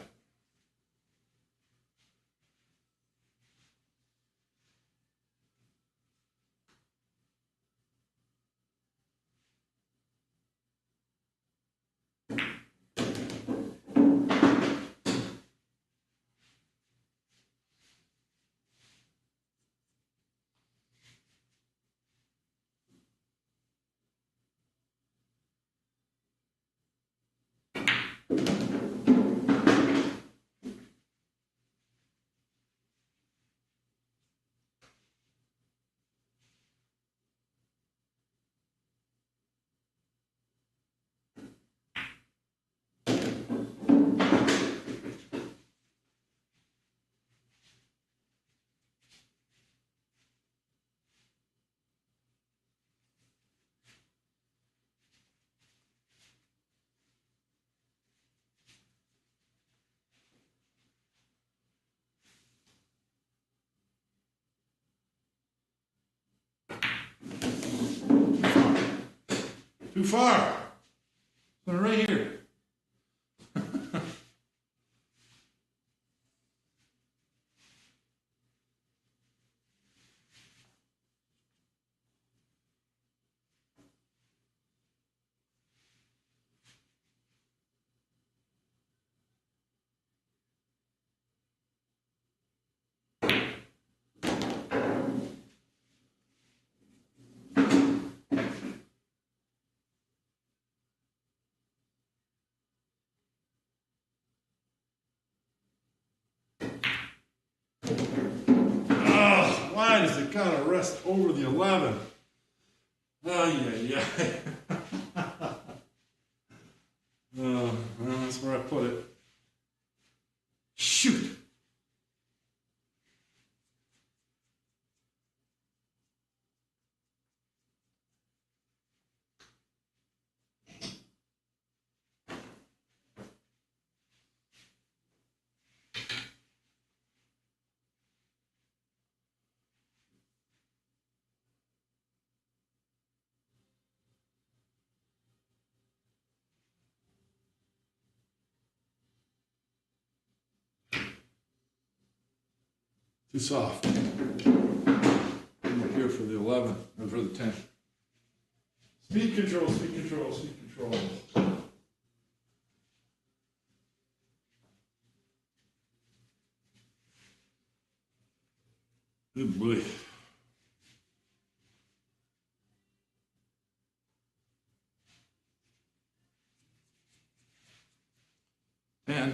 Too far. Right here. Why does it gotta rest over the 11? Oh, yeah. Well, that's where I put it. Shoot. Too soft. I'm up here for the 11, or for the 10. Speed control, speed control, speed control. Good boy. And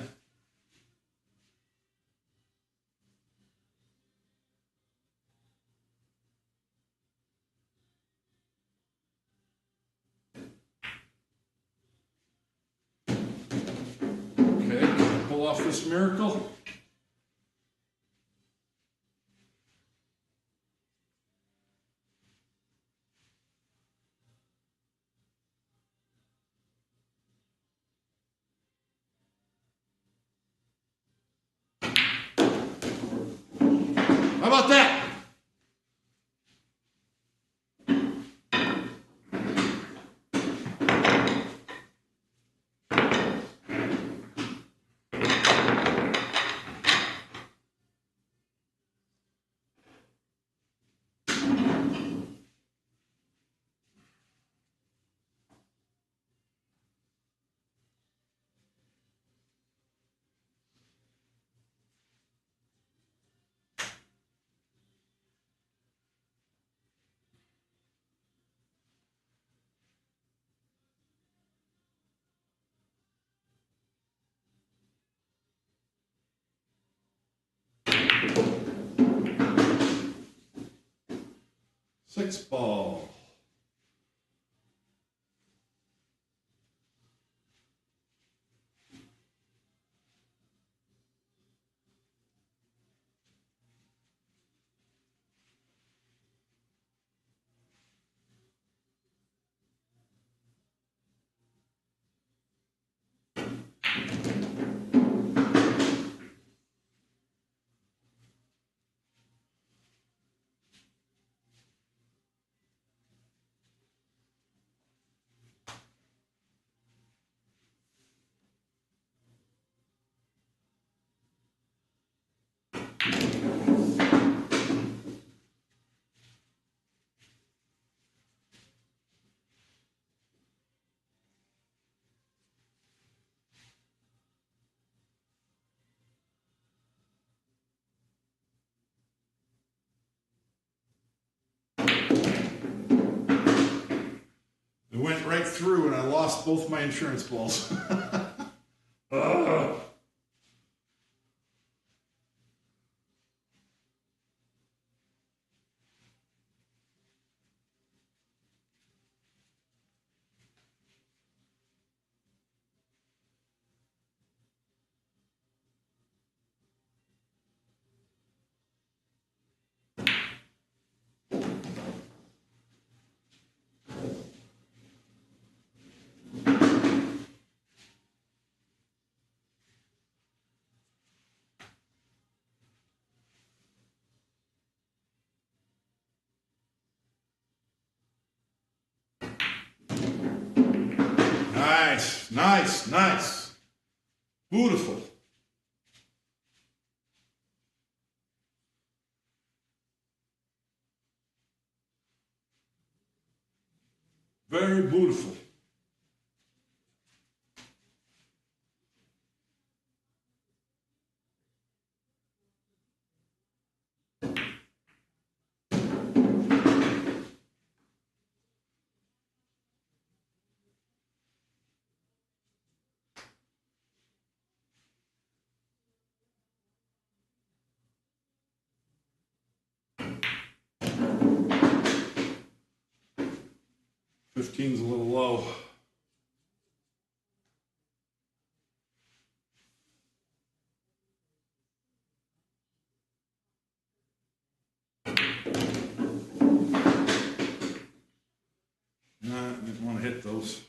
okay, pull off this miracle. How about that? Six ball. It went right through and I lost both my insurance balls. Ugh. Nice, nice, nice. Beautiful. Very beautiful. Fifteen's a little low. Nah, didn't want to hit those.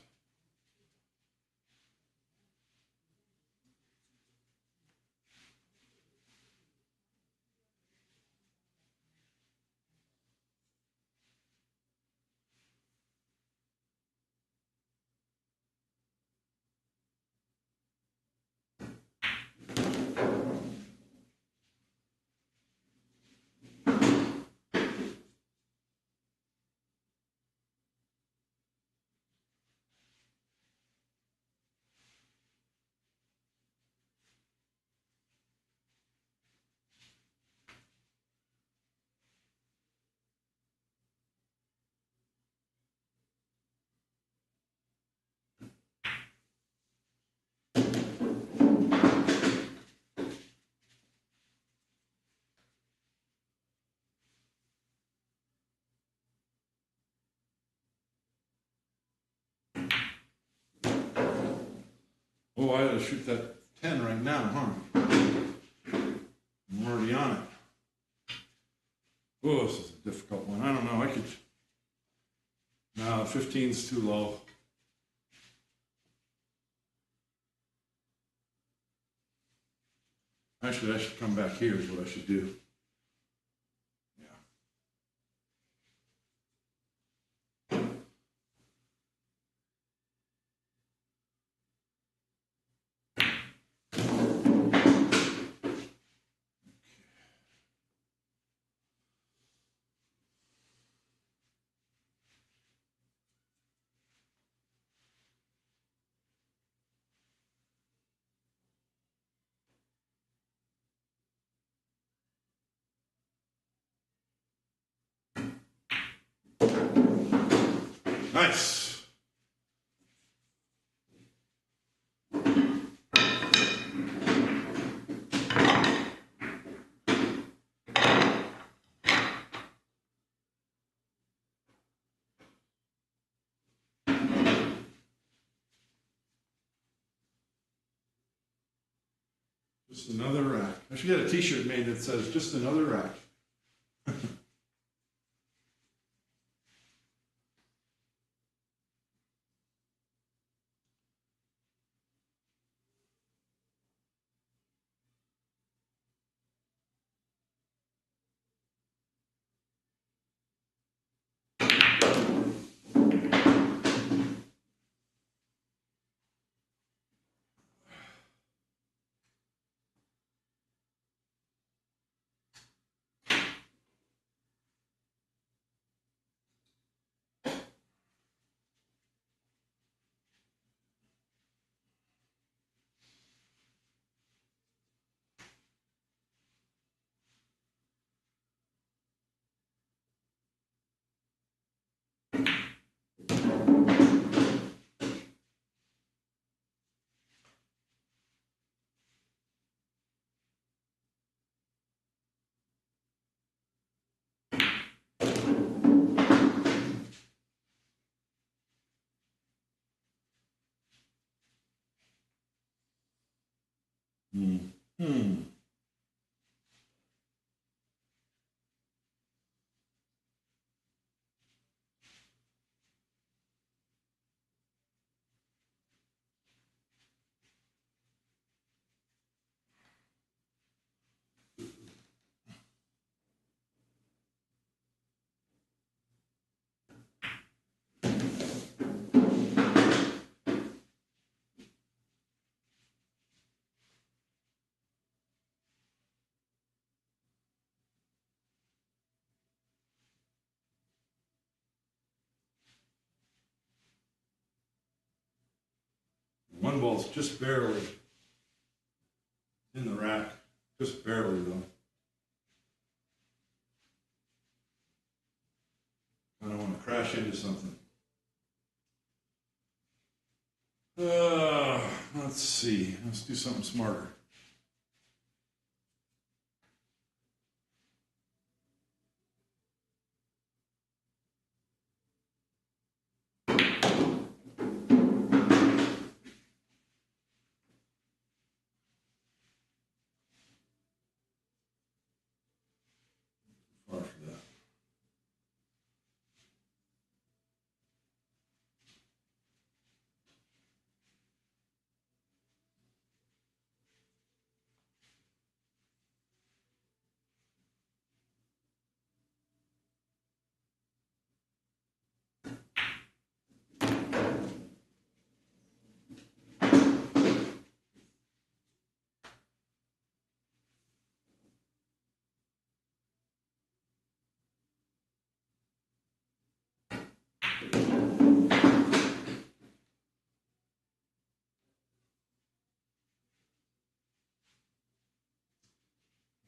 Oh, I gotta shoot that 10 right now, huh? I'm already on it. Oh, this is a difficult one. I don't know. I could. No, 15's too low. Actually, I should come back here is what I should do. Nice. Just another rack. I should get a t-shirt made that says just another rack. One ball's just barely in the rack. Just barely, though. I don't want to crash into something. Let's see. Let's do something smarter. Far for that.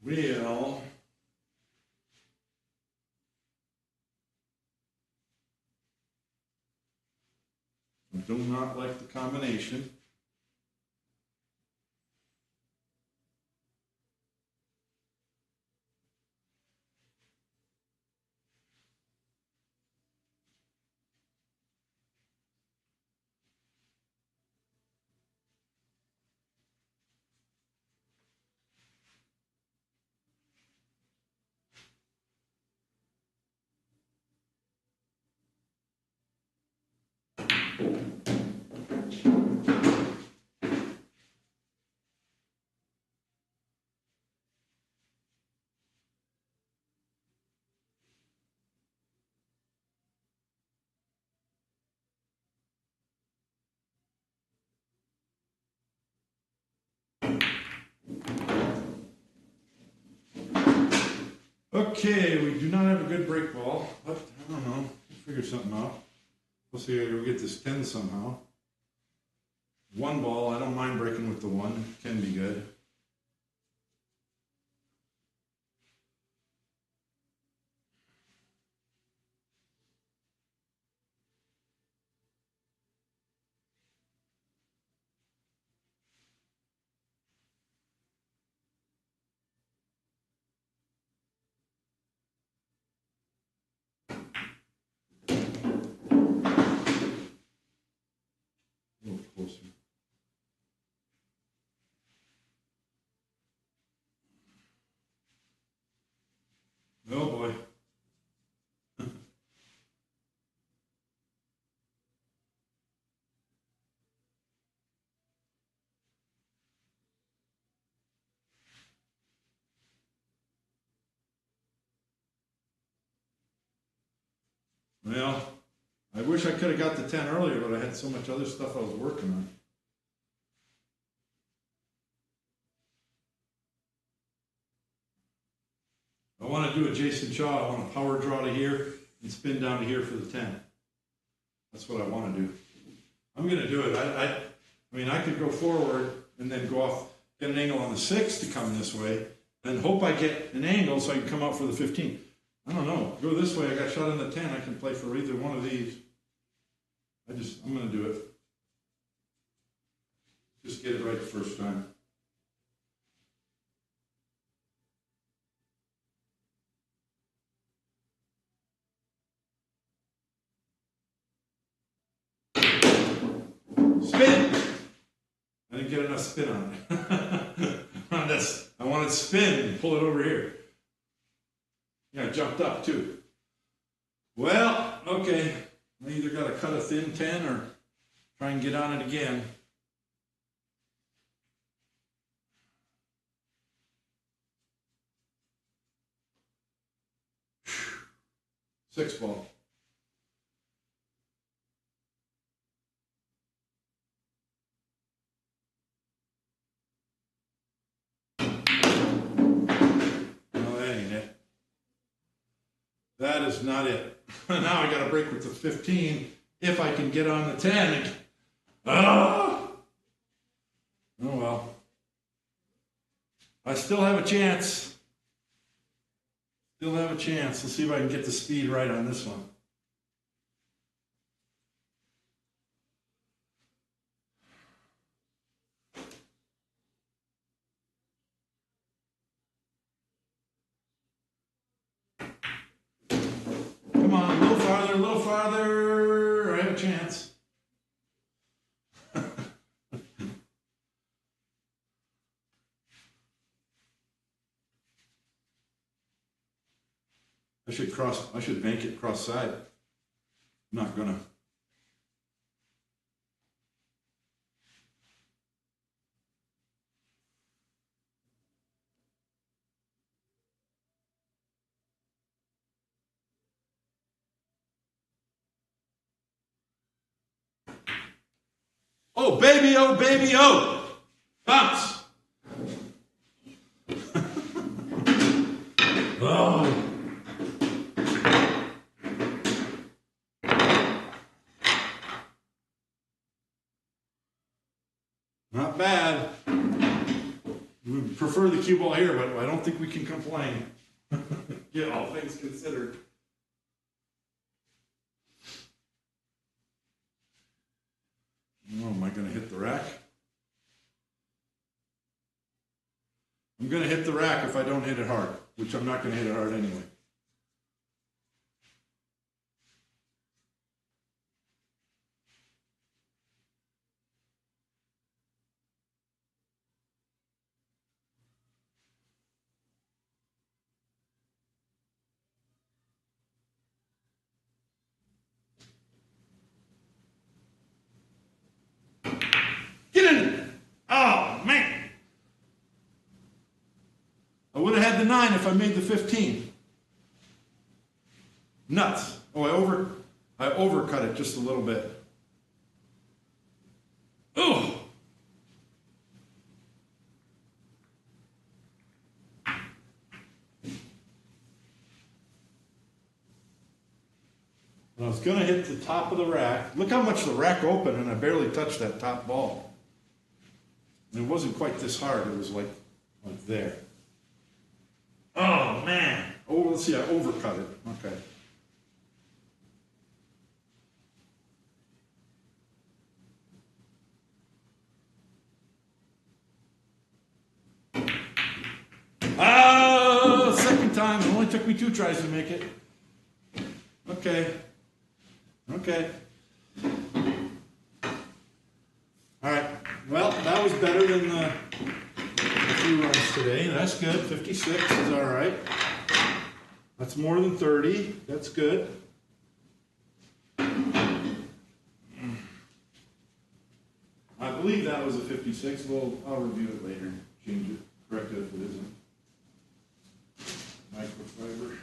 Well, I do not like the combination. Okay, we do not have a good break ball, but I don't know. We'll figure something out. We'll see if we get this 10 somehow. One ball, I don't mind breaking with the one. It can be good. A little closer. Oh boy. Well, I wish I could have got the 10 earlier, but I had so much other stuff I was working on. I want to do a Jason Shaw. I want to power draw to here and spin down to here for the 10. That's what I want to do. I'm going to do it. I mean, I could go forward and then go off, get an angle on the 6 to come this way, and hope I get an angle so I can come out for the 15. I don't know. Go this way. I got shot on the 10. I can play for either one of these. I'm going to do it. Just get it right the first time. Spin! I didn't get enough spin on it. On this. I wanted spin and pull it over here. Yeah, I jumped up too. Well, okay. I either got to cut a thin 10 or try and get on it again. Six ball. That is not it. Now I got to break with the 15 if I can get on the 10. Ah! Oh well. I still have a chance. Still have a chance. Let's see if I can get the speed right on this one. Come on, a little farther, a little farther. I have a chance. I should bank it cross side. I'm not gonna. Oh baby, oh baby, oh! Bounce! Oh! Not bad. We prefer the cue ball here, but I don't think we can complain. Yeah, all things considered. Oh, am I going to hit the rack? I'm going to hit the rack if I don't hit it hard, which I'm not going to hit it hard anyway. Get in! Oh, man! I would have had the 9 if I made the 15. Nuts. Oh, I overcut it just a little bit. Oh! And I was gonna hit the top of the rack. Look how much the rack opened and I barely touched that top ball. And it wasn't quite this hard, it was like there. Oh man. Oh, let's see, I overcut it. Okay. Second time. It only took me 2 tries to make it. Okay. Okay. All right. Well, that was better than the few runs today. That's good. 56 is all right. That's more than 30. That's good. I believe that was a 56. I'll review it later. Change it. Correct it if it isn't. Microfiber.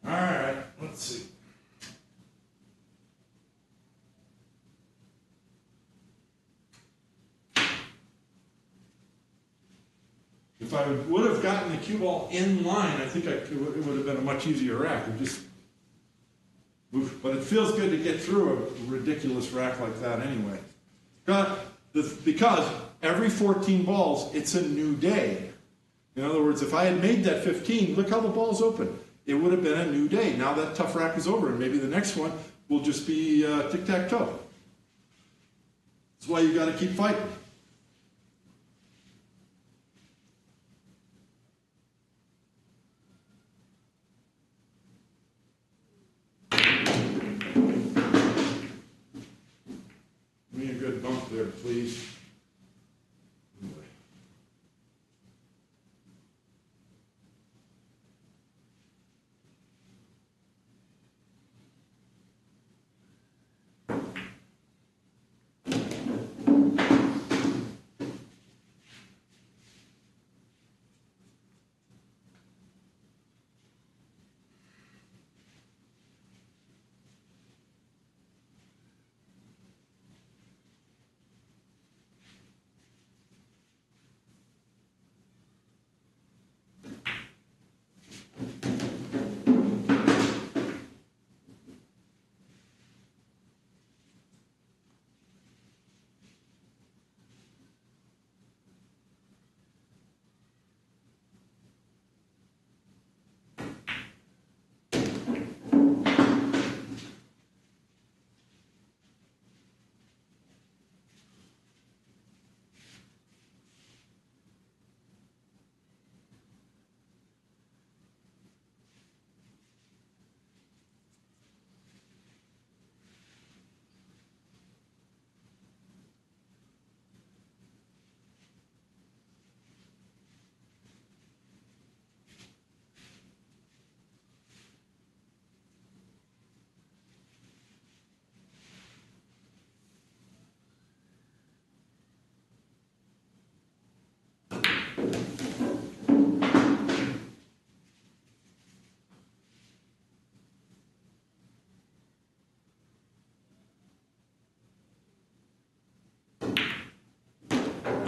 All right, let's see. If I would have gotten the cue ball in line, I think it would have been a much easier rack. But it feels good to get through a ridiculous rack like that anyway. Because every 14 balls, it's a new day. In other words, if I had made that 15, look how the ball's open. It would have been a new day. Now that tough rack is over, and maybe the next one will just be tic-tac-toe. That's why you got to keep fighting. Give me a good bump there, please.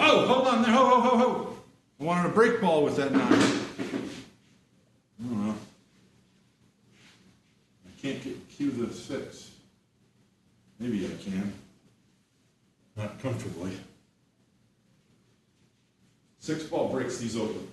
Oh, hold on there. Ho. I wanted a break ball with that nine. I don't know. I can't cue the 6. Maybe I can. Not comfortably. 6 ball breaks these open.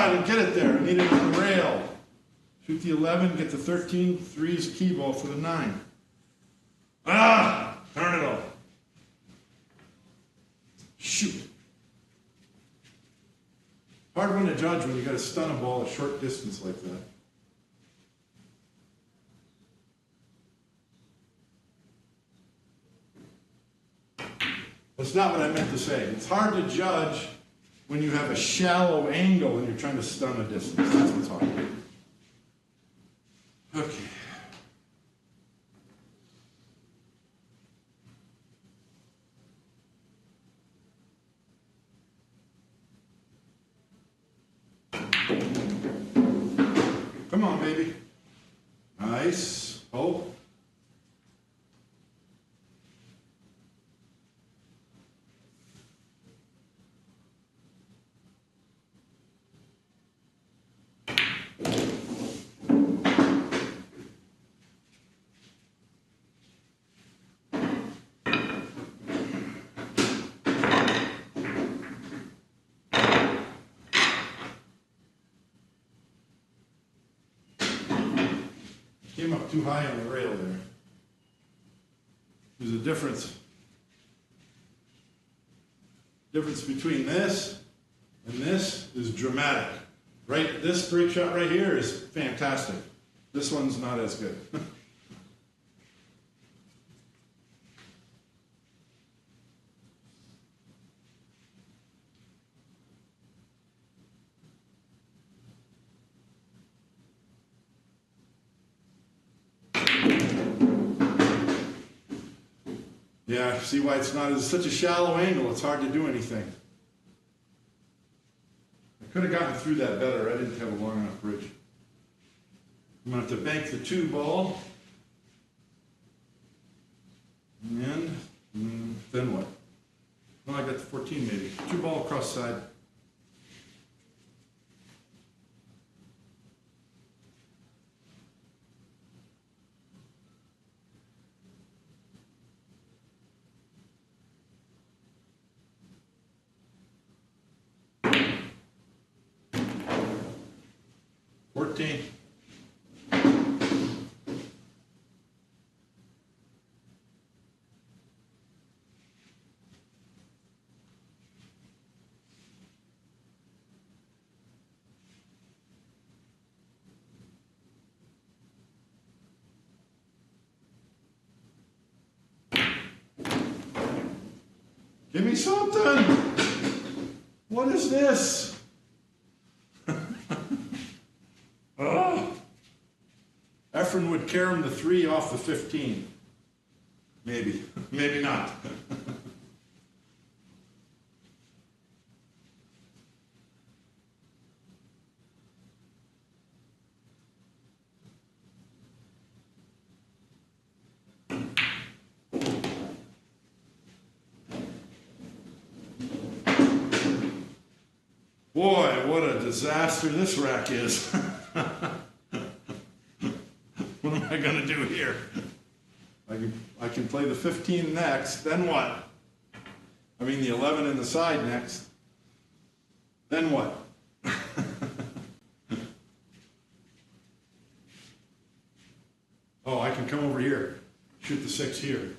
I didn't get it there. I need it on the rail. Shoot the 11, get the 13. 3 is a key ball for the 9. Ah! Darn it all. Shoot. Hard one to judge when you got to stun a ball a short distance like that. That's not what I meant to say. It's hard to judge when you have a shallow angle and you're trying to stun a distance. That's what's hard. Okay. Come on, baby. Nice. Oh. Came up too high on the rail there. There's a difference. Difference between this and this is dramatic. Right, this break shot right here is fantastic. This one's not as good. Yeah, see why it's not, it's such a shallow angle, it's hard to do anything. I could have gotten through that better, I didn't have a long enough bridge. I'm going to have to bank the 2 ball. And then what? Well, I got the 14 maybe. 2 ball across side. Give me something! What is this? Oh. Efren would carom the 3 off the 15. Maybe. Maybe not. Boy, what a disaster this rack is. What am I going to do here? I can play the 15 next, then what? I mean the 11 in the side next. Then what? Oh, I can come over here, shoot the 6 here.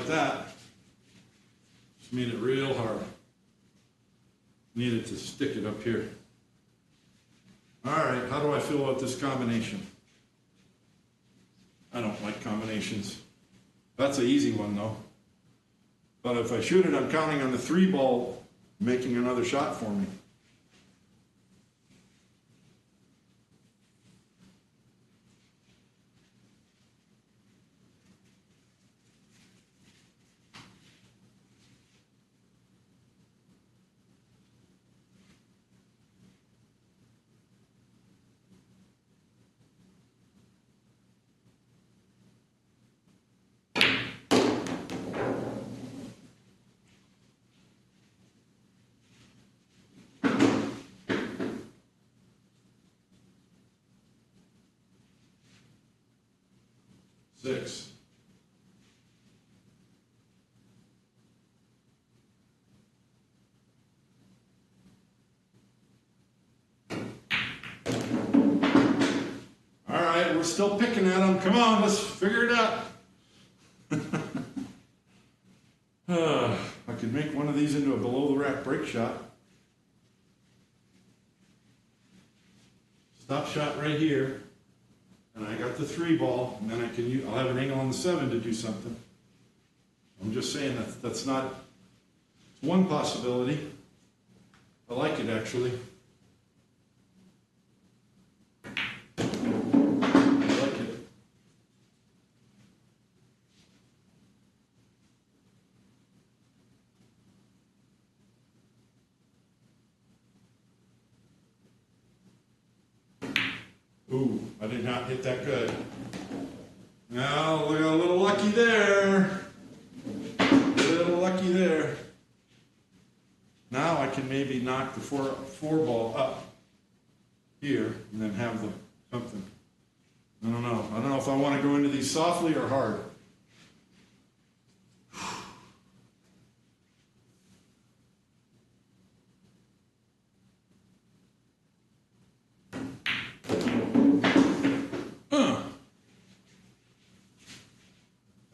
That just made it real hard. Needed to stick it up here. All right, how do I feel about this combination? I don't like combinations. That's an easy one though. But if I shoot it, I'm counting on the 3 ball making another shot for me. 6. All right, we're still picking at them. Come on, let's figure it out. I could make one of these into a below the rack break shot. Stop shot right here. And I got the 3 ball, and then I can use, I'll have an angle on the 7 to do something. I'm just saying that's not, it's one possibility. I like it actually. I like it. Ooh, I did not hit that good. Now, we got a little lucky there. A little lucky there. Now I can maybe knock the 4 ball up here and then have the something. I don't know. I don't know if I want to go into these softly or hard.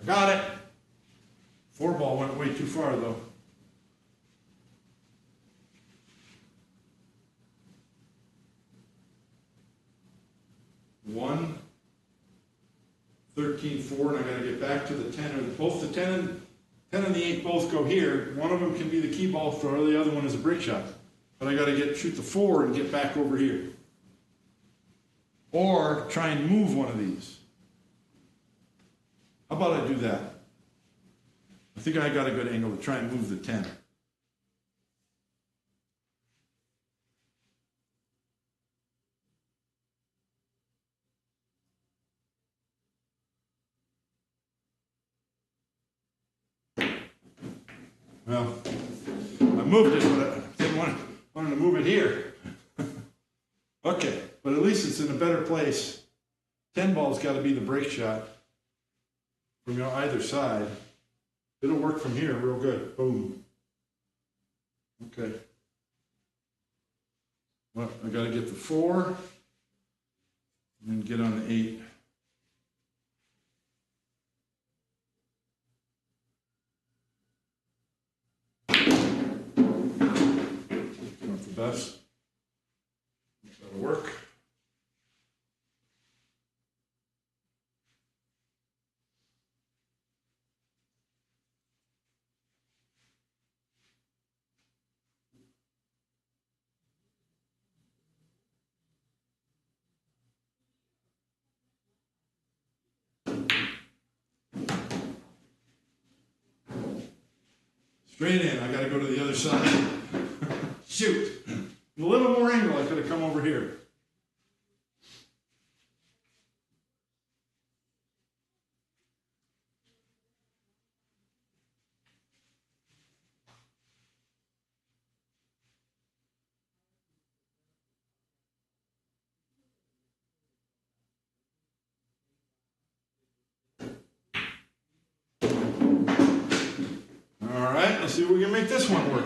I got it. 4 ball went way too far though. One, 13, 4, and I gotta get back to the 10, or both the 10 and the 8 both go here. One of them can be the key ball thrower, the other one is a brick shot. But I gotta shoot the 4 and get back over here. Or try and move one of these. How about I do that? I think I got a good angle to try and move the 10. Well, I moved it, but I didn't wanted to move it here. Okay, but at least it's in a better place. 10 ball's got to be the break shot from either side. It'll work from here real good. Boom. Okay. Well, I got to get the 4 and then get on the 8. Not the best. That'll work. Straight in, I got to go to the other side. Shoot. A little more angle, I could have come over here. All right, let's see if we can make this one work.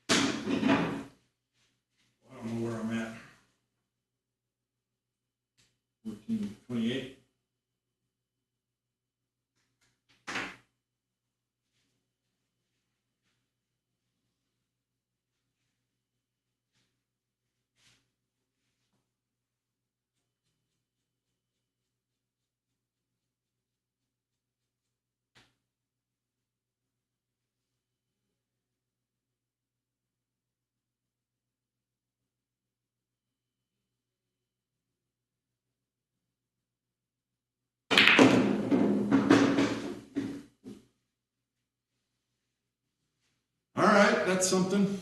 I don't know where I'm at. 14, 28. All right, that's something.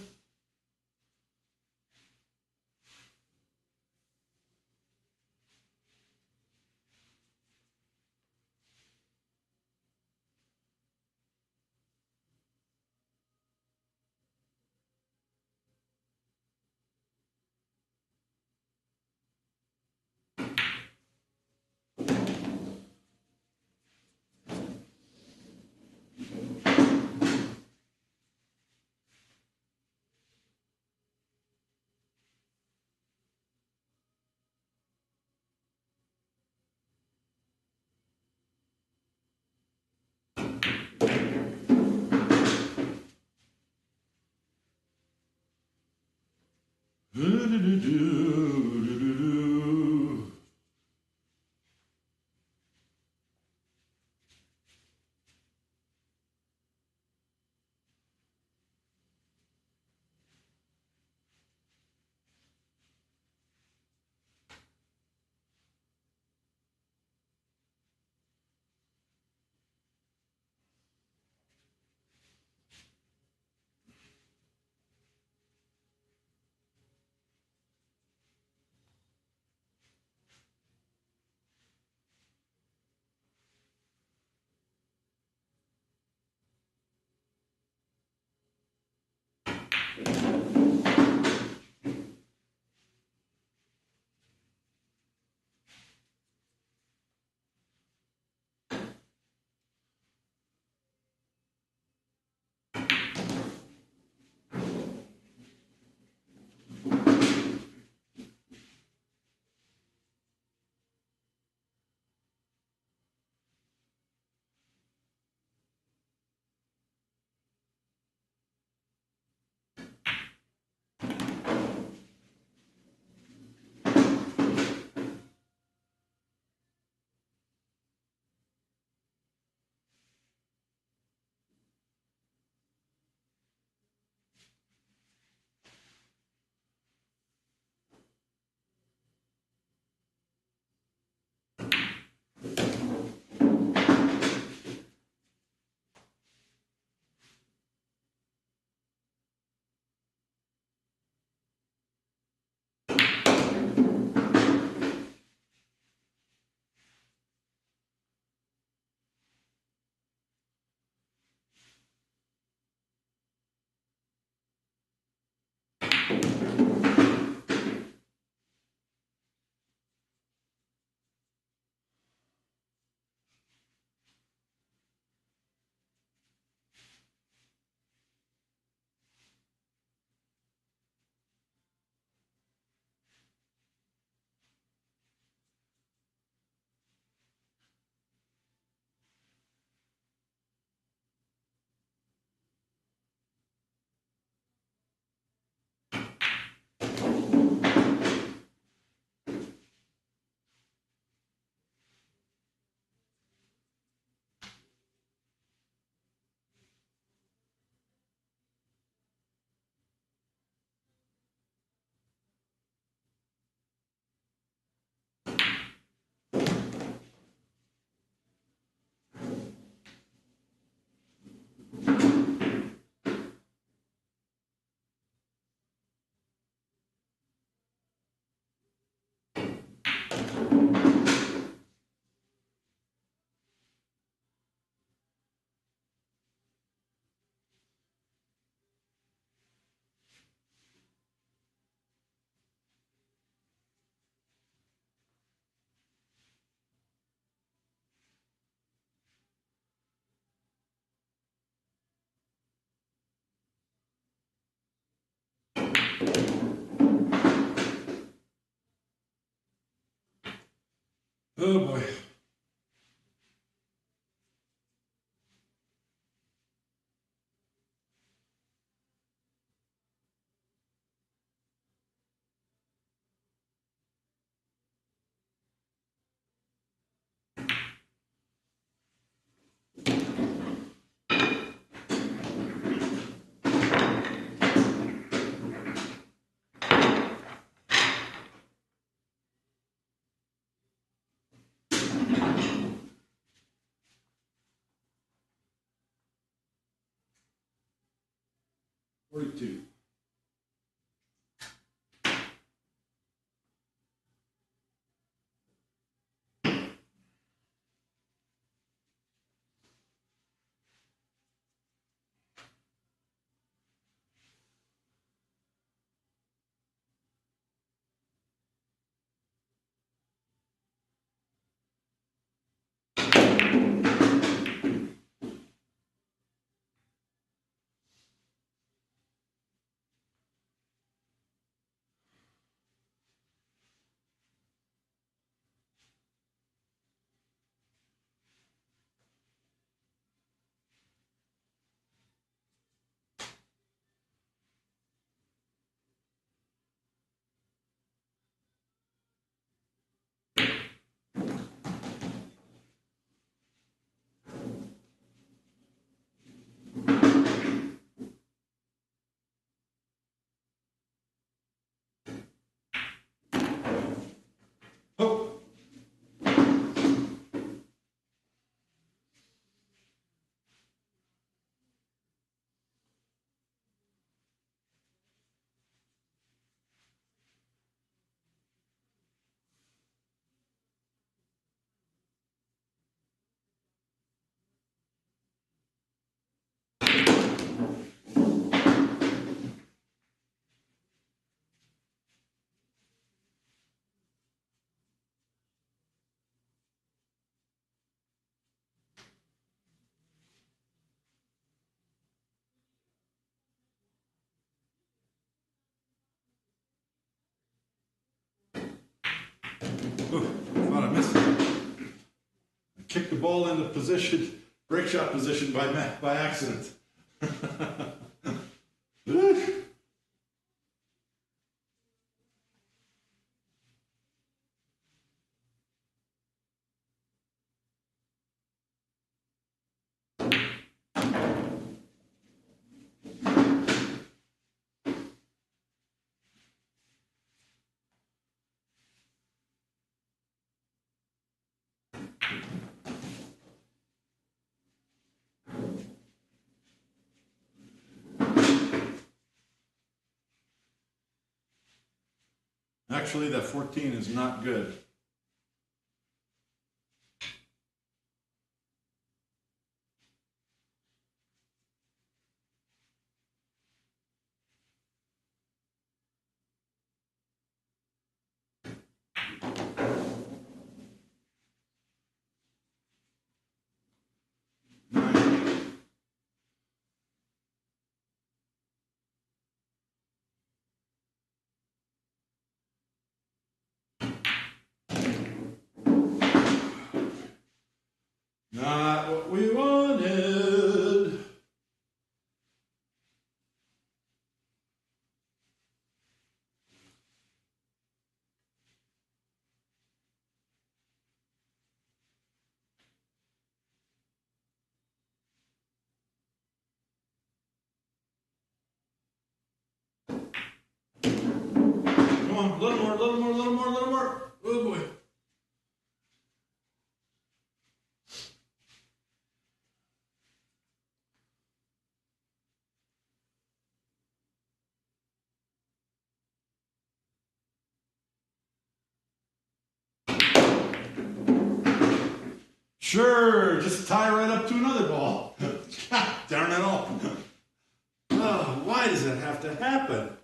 Oh boy. Forty-two. kicked the ball into position, break shot position by accident. Actually, that 14 is not good. Not what we wanted. Come on, a little more, a little more, a little more, a little more. Oh boy. Sure, just tie right up to another ball. God darn it all. Oh, why does that have to happen?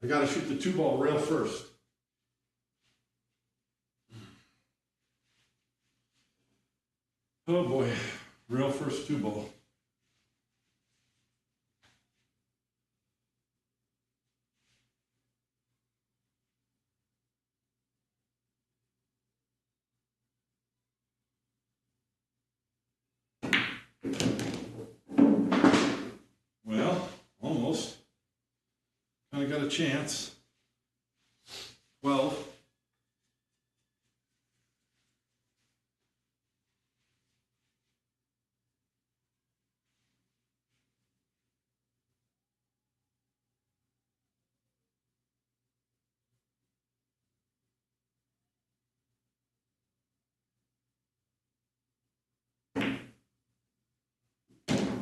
I gotta shoot the 2-ball rail first. Oh boy, rail first 2-ball. Well, almost. Kind of got a chance. 12.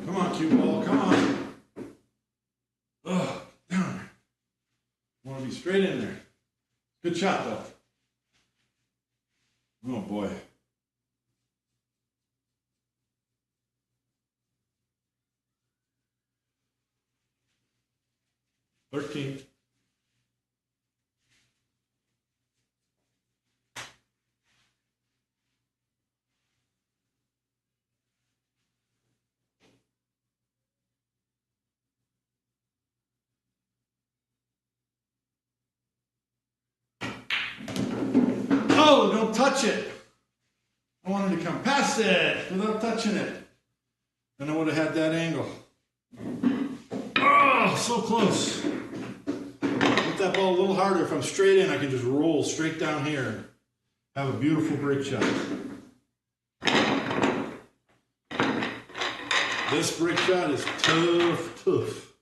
Come on, cue ball, come on. Oh, down there. Want to be straight in there. Good shot, though. Oh, boy. $13. Oh, don't touch it. I wanted to come past it without touching it. Then I would have had that angle. Oh, so close. Hit that ball a little harder. If I'm straight in, I can just roll straight down here and have a beautiful break shot. This break shot is tough, tough.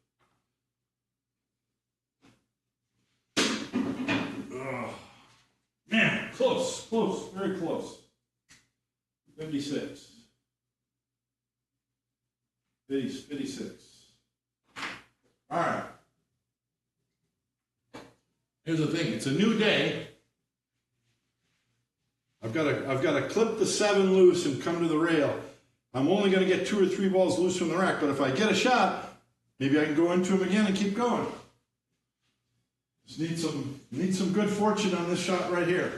Oh, man, close, close, very close. 56. 56. All right. Here's the thing. It's a new day. I've got to clip the 7 loose and come to the rail. I'm only going to get 2 or 3 balls loose from the rack, but if I get a shot, maybe I can go into them again and keep going. Just need some good fortune on this shot right here.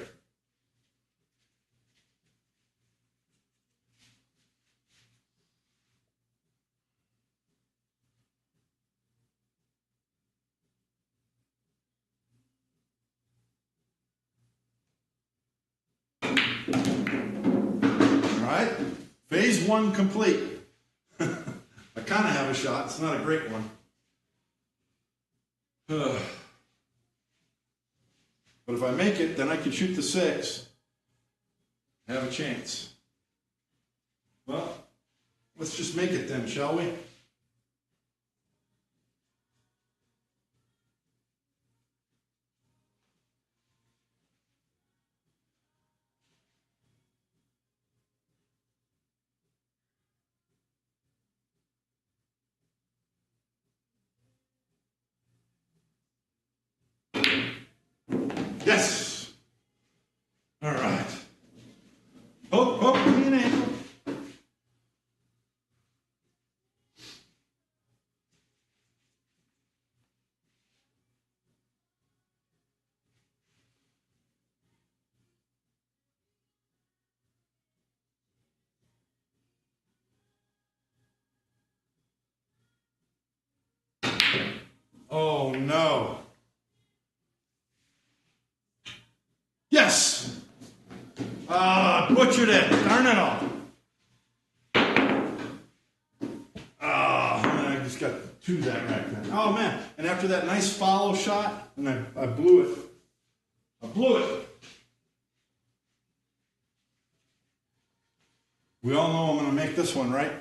Phase one complete. I kind of have a shot. It's not a great one. But if I make it, then I can shoot the 6. Have a chance. Well, let's just make it then, shall we? Yes! All right. Hope, me an ankle. Oh no. Yes! Butchered it. Darn it all. I just got 2 that right then. Oh man. And after that nice follow shot, and I blew it. I blew it. We all know I'm going to make this one, right?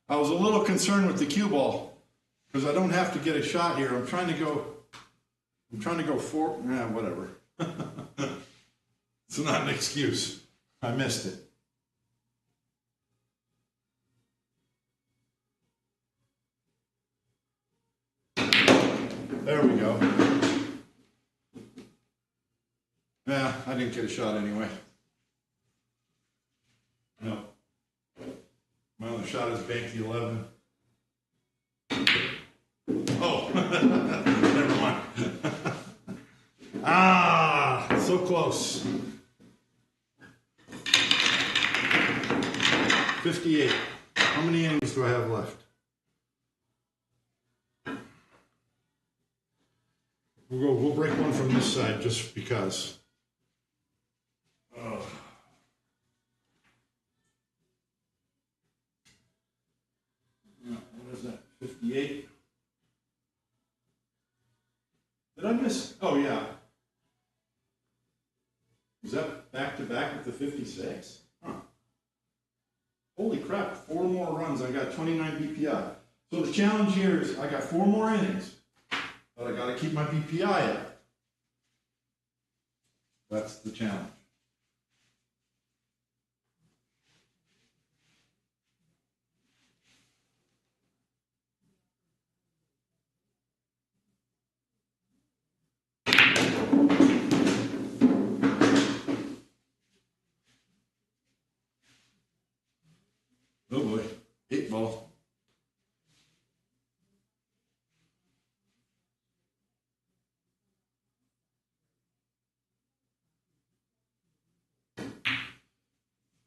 I was a little concerned with the cue ball because I don't have to get a shot here. I'm trying to go forward. Yeah, whatever. It's not an excuse. I missed it. There we go. Yeah, I didn't get a shot anyway. No. My only shot is bank the 11. Oh, never mind. So close. 58. How many innings do I have left? We'll break one from this side just because. What is that? 58? Did I miss? Oh, yeah. Is that back to back with the 56? Huh. Holy crap, 4 more runs. I got 29 BPI. So the challenge here is I got 4 more innings, but I got to keep my BPI up. That's the challenge. Oh boy, 8 ball.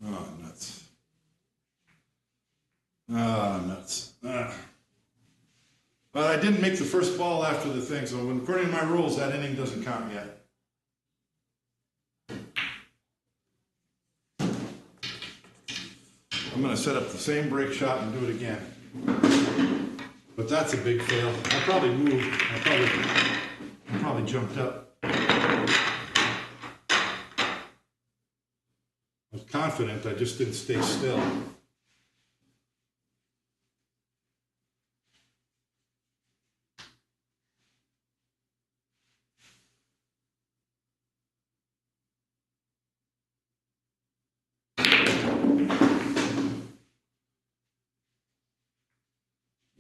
Oh, nuts. Nuts. But I didn't make the first ball after the thing, so according to my rules, that inning doesn't count yet. I'm going to set up the same break shot and do it again. But that's a big fail. I probably moved. I probably jumped up. I was confident, I just didn't stay still.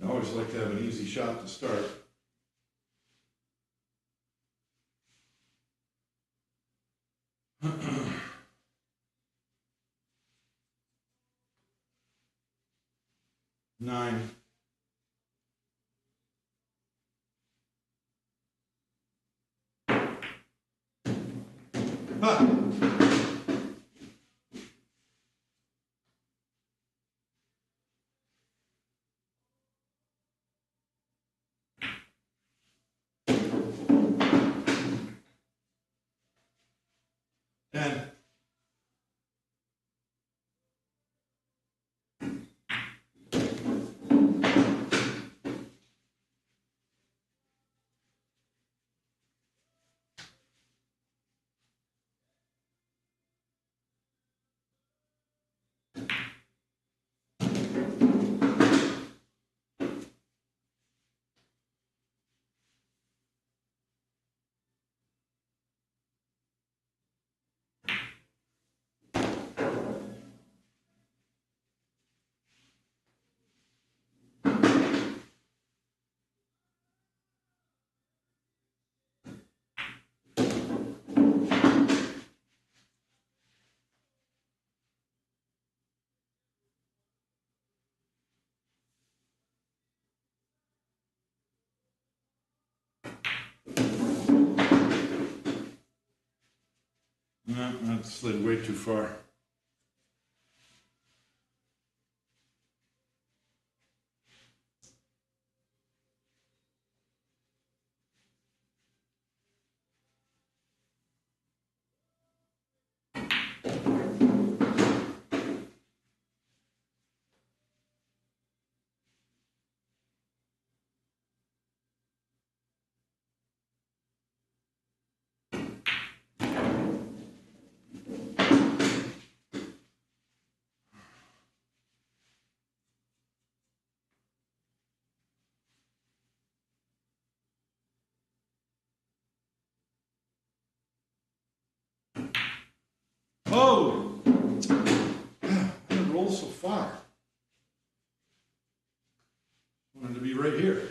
I always like to have an easy shot to start. Nine. Huh. And No, that slid way too far. Oh! It rolls so far. I wanted to be right here.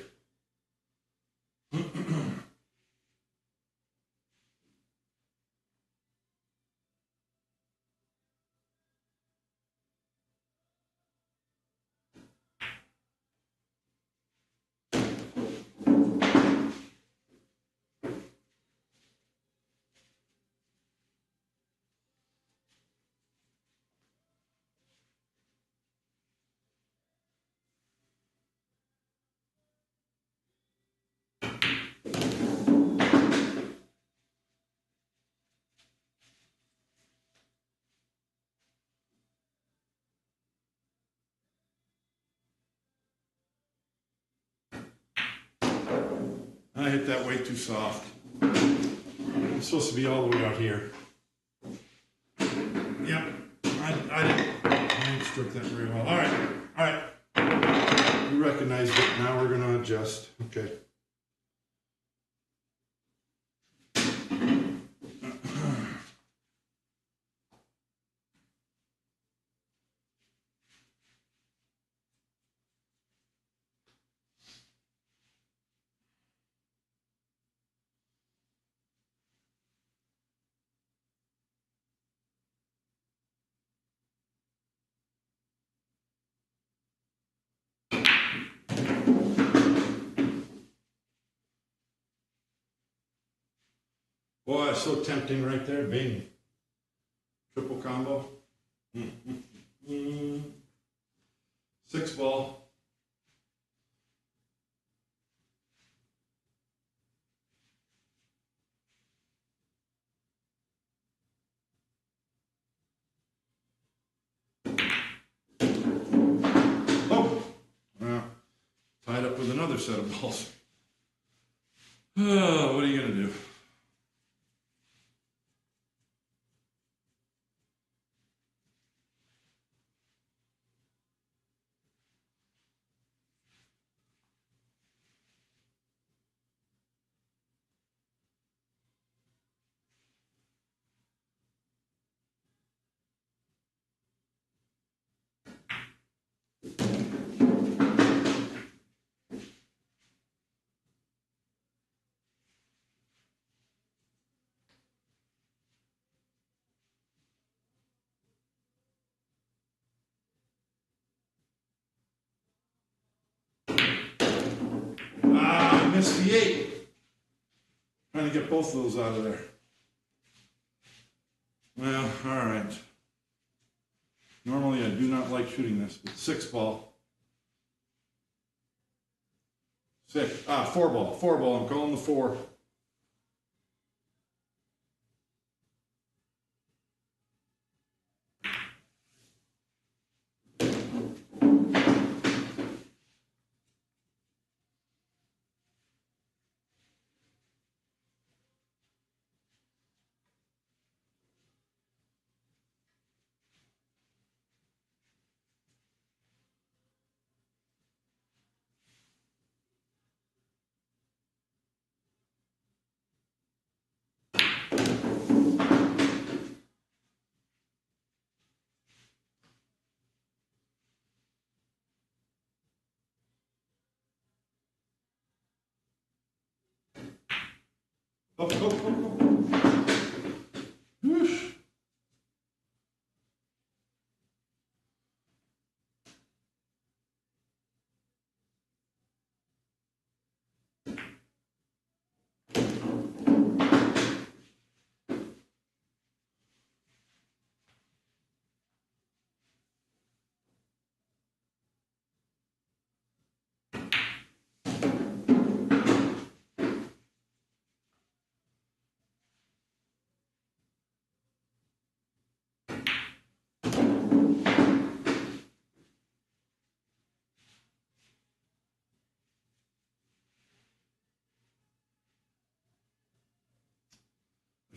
I hit that way too soft. It's supposed to be all the way out here. Yep, I didn't stroke that very well. All right. You recognized it. Now we're gonna adjust. Okay. Boy, it's so tempting right there. Bing. Triple combo. 6 ball. Oh! Well, tied up with another set of balls. Oh, what are you going to do? Ah, I missed the 8. Trying to get both of those out of there. Well, all right. Normally I do not like shooting this, but 6 ball. 4 ball. 4 ball. I'm calling the 4. Up. Whoosh.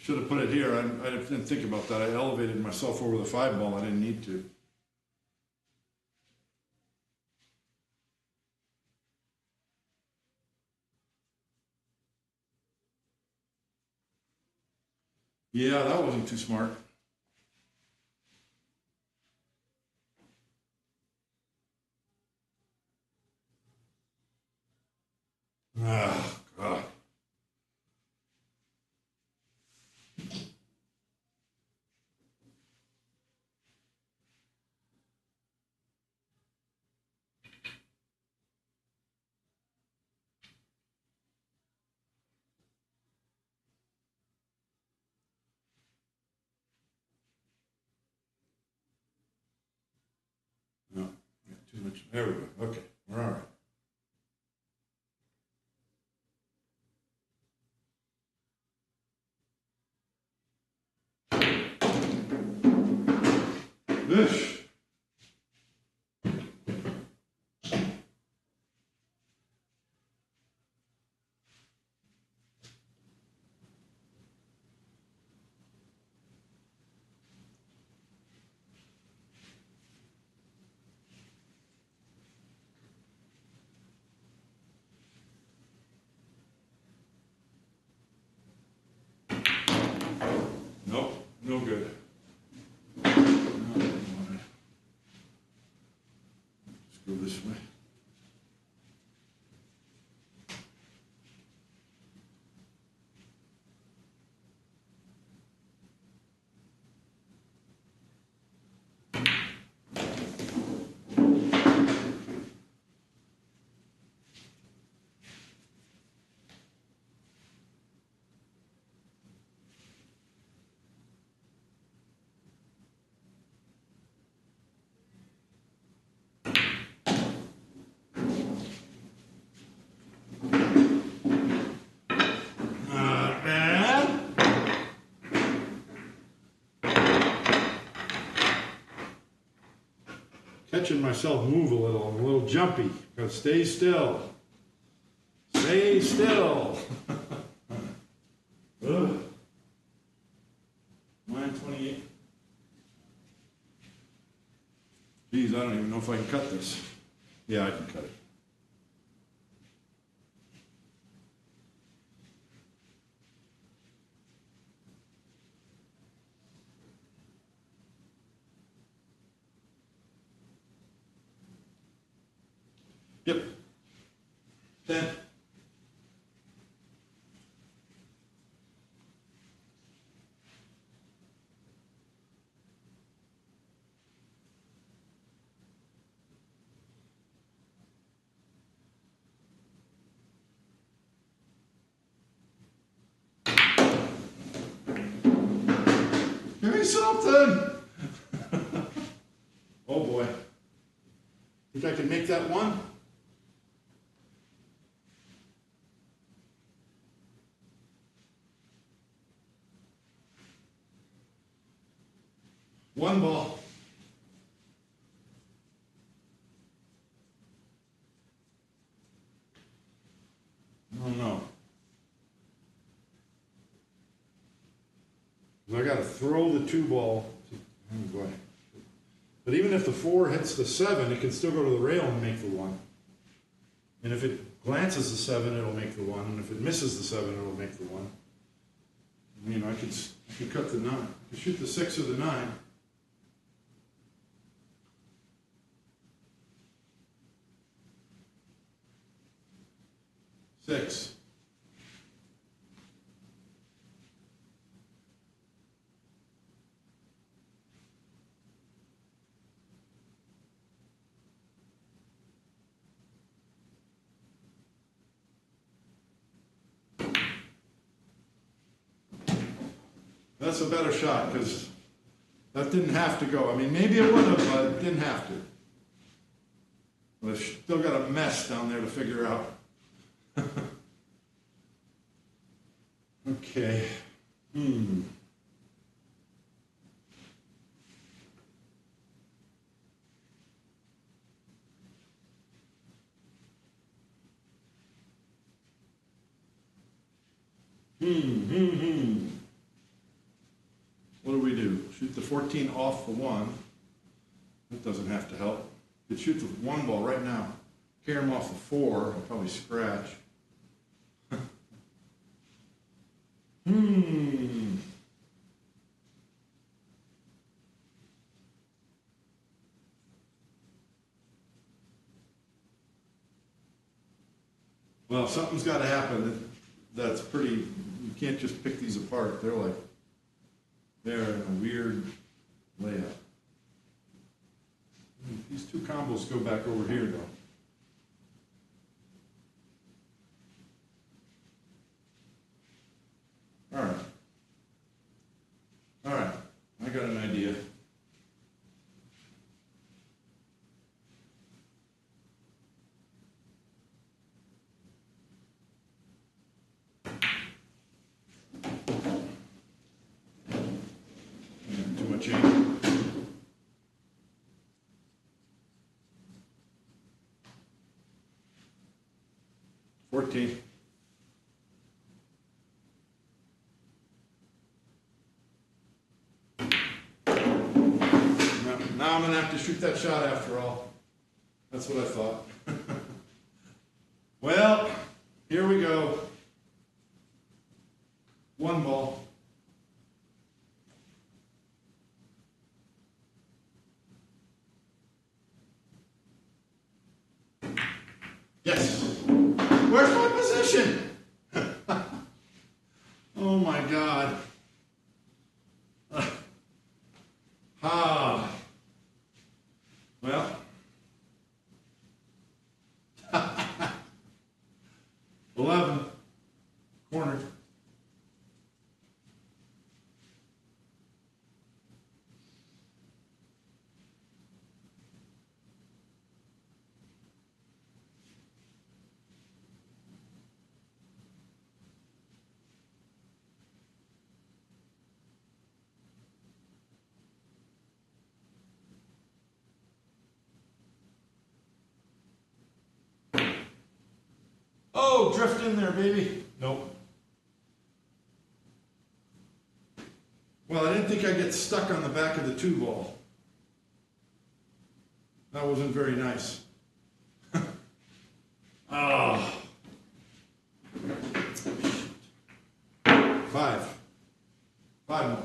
Should have put it here. I didn't think about that. I elevated myself over the 5 ball. I didn't need to. Yeah, that wasn't too smart. Ah, God. No, got too much. There we go. Okay, we're all right. This. Nope, no good. Let's go this way. Catching myself move a little. I'm a little jumpy. Gotta stay still. Stay still. Ugh. 9:28. Geez, I don't even know if I can cut this. Yeah, I can cut it. Yep. 10. Give me something. Oh boy. Think I can make that one? One ball. Oh no. I got to throw the 2 ball. Oh boy. But even if the 4 hits the 7, it can still go to the rail and make the 1. And if it glances the 7, it'll make the 1. And if it misses the 7, it'll make the 1. I mean, I could cut the 9. I could shoot the 6 or the 9. 6. That's a better shot because that didn't have to go. I mean, maybe it would have, but it didn't have to. But I've still got a mess down there to figure out. Okay. the 14 off the one. That doesn't have to help. Could shoot the one ball right now. Carry him off the 4. I'll probably scratch. Well, something's got to happen. That's pretty, you can't just pick these apart. They're in a weird layout. These two combos go back over here though. All right, I got an idea. Too much ink. 14. Now I'm going to have to shoot that shot after all. That's what I thought. Well, here we go. One ball. Yes. Where's my position? Oh my God. Well. 11. Corner. Oh, drift in there, baby. Nope. Well, I didn't think I'd get stuck on the back of the 2 ball. That wasn't very nice. Oh. 5. 5 more.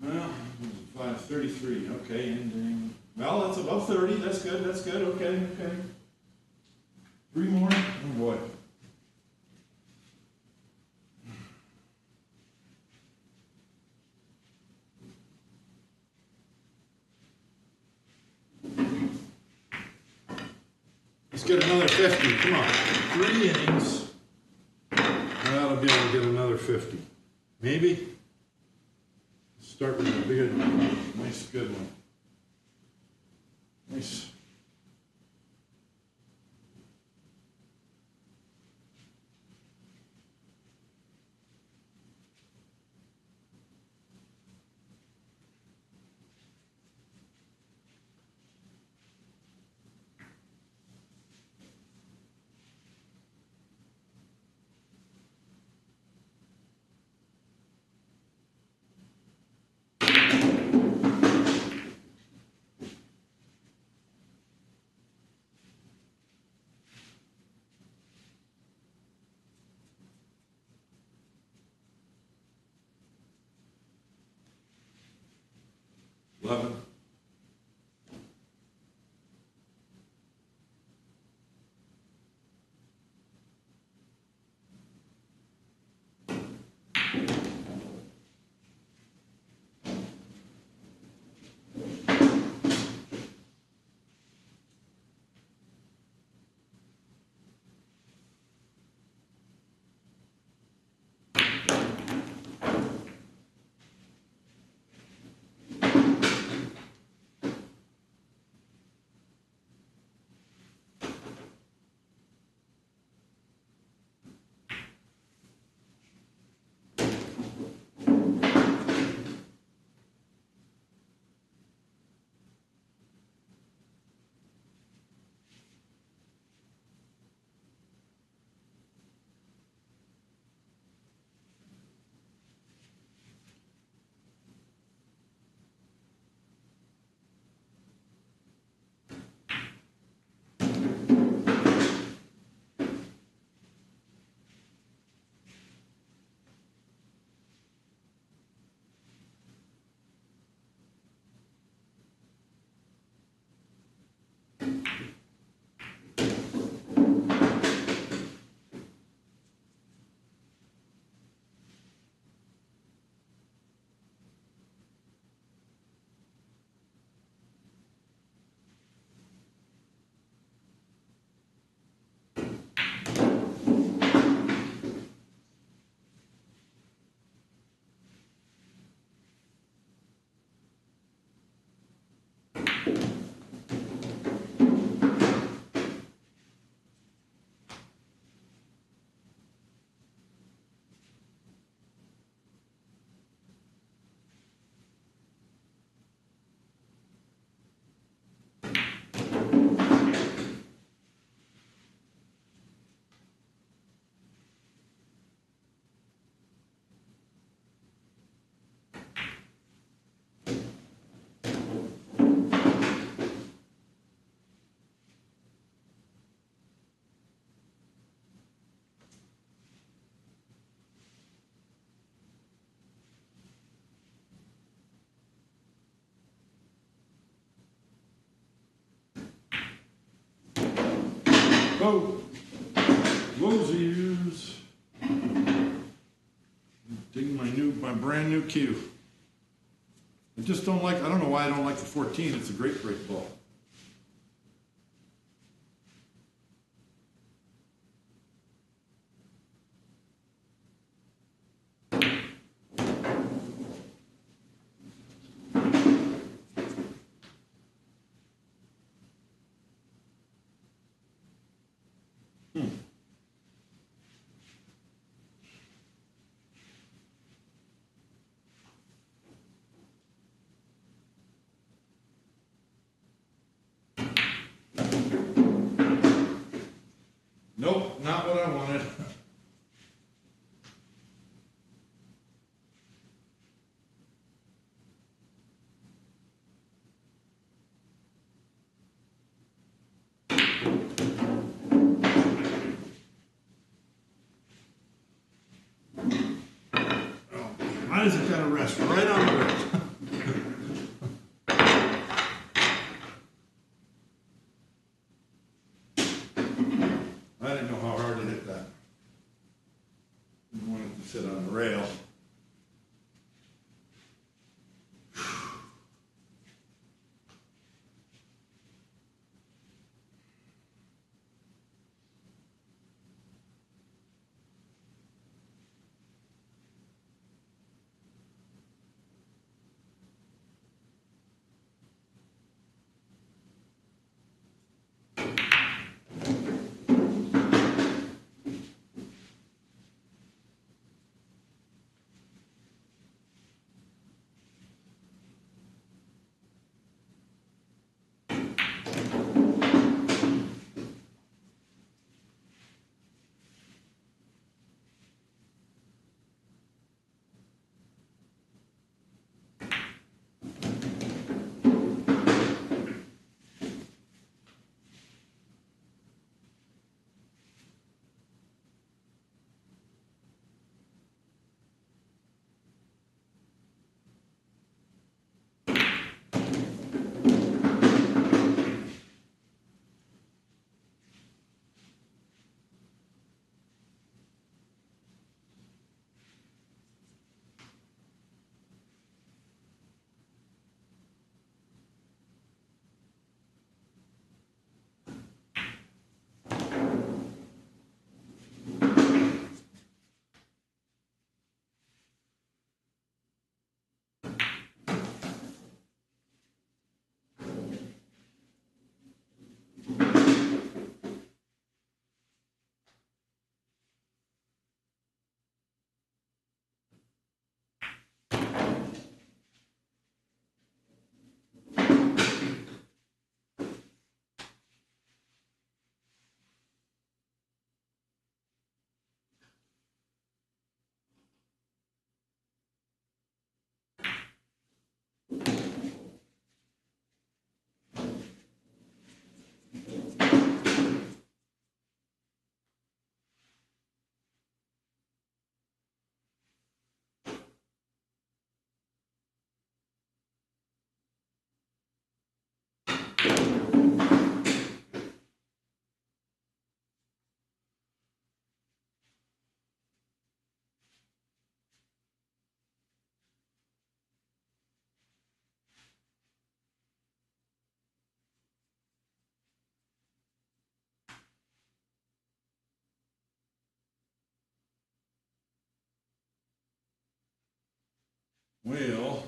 Well, 5:33. Okay, ending. Well, that's above 30. That's good. That's good. Okay. 3 more. Oh boy. Let's get another 50. Come on. 3 innings. That'll be able to get another 50. Maybe. Start with a big, nice, good one. Nice. Eleven. Oh, Losiers. Digging my brand new cue. I just don't like, I don't know why I don't like the 14. It's a great break ball. Nope, not what I wanted. Why does it gotta rest right on the rim? I didn't know how hard to hit that. I wanted to sit on the rail. Well,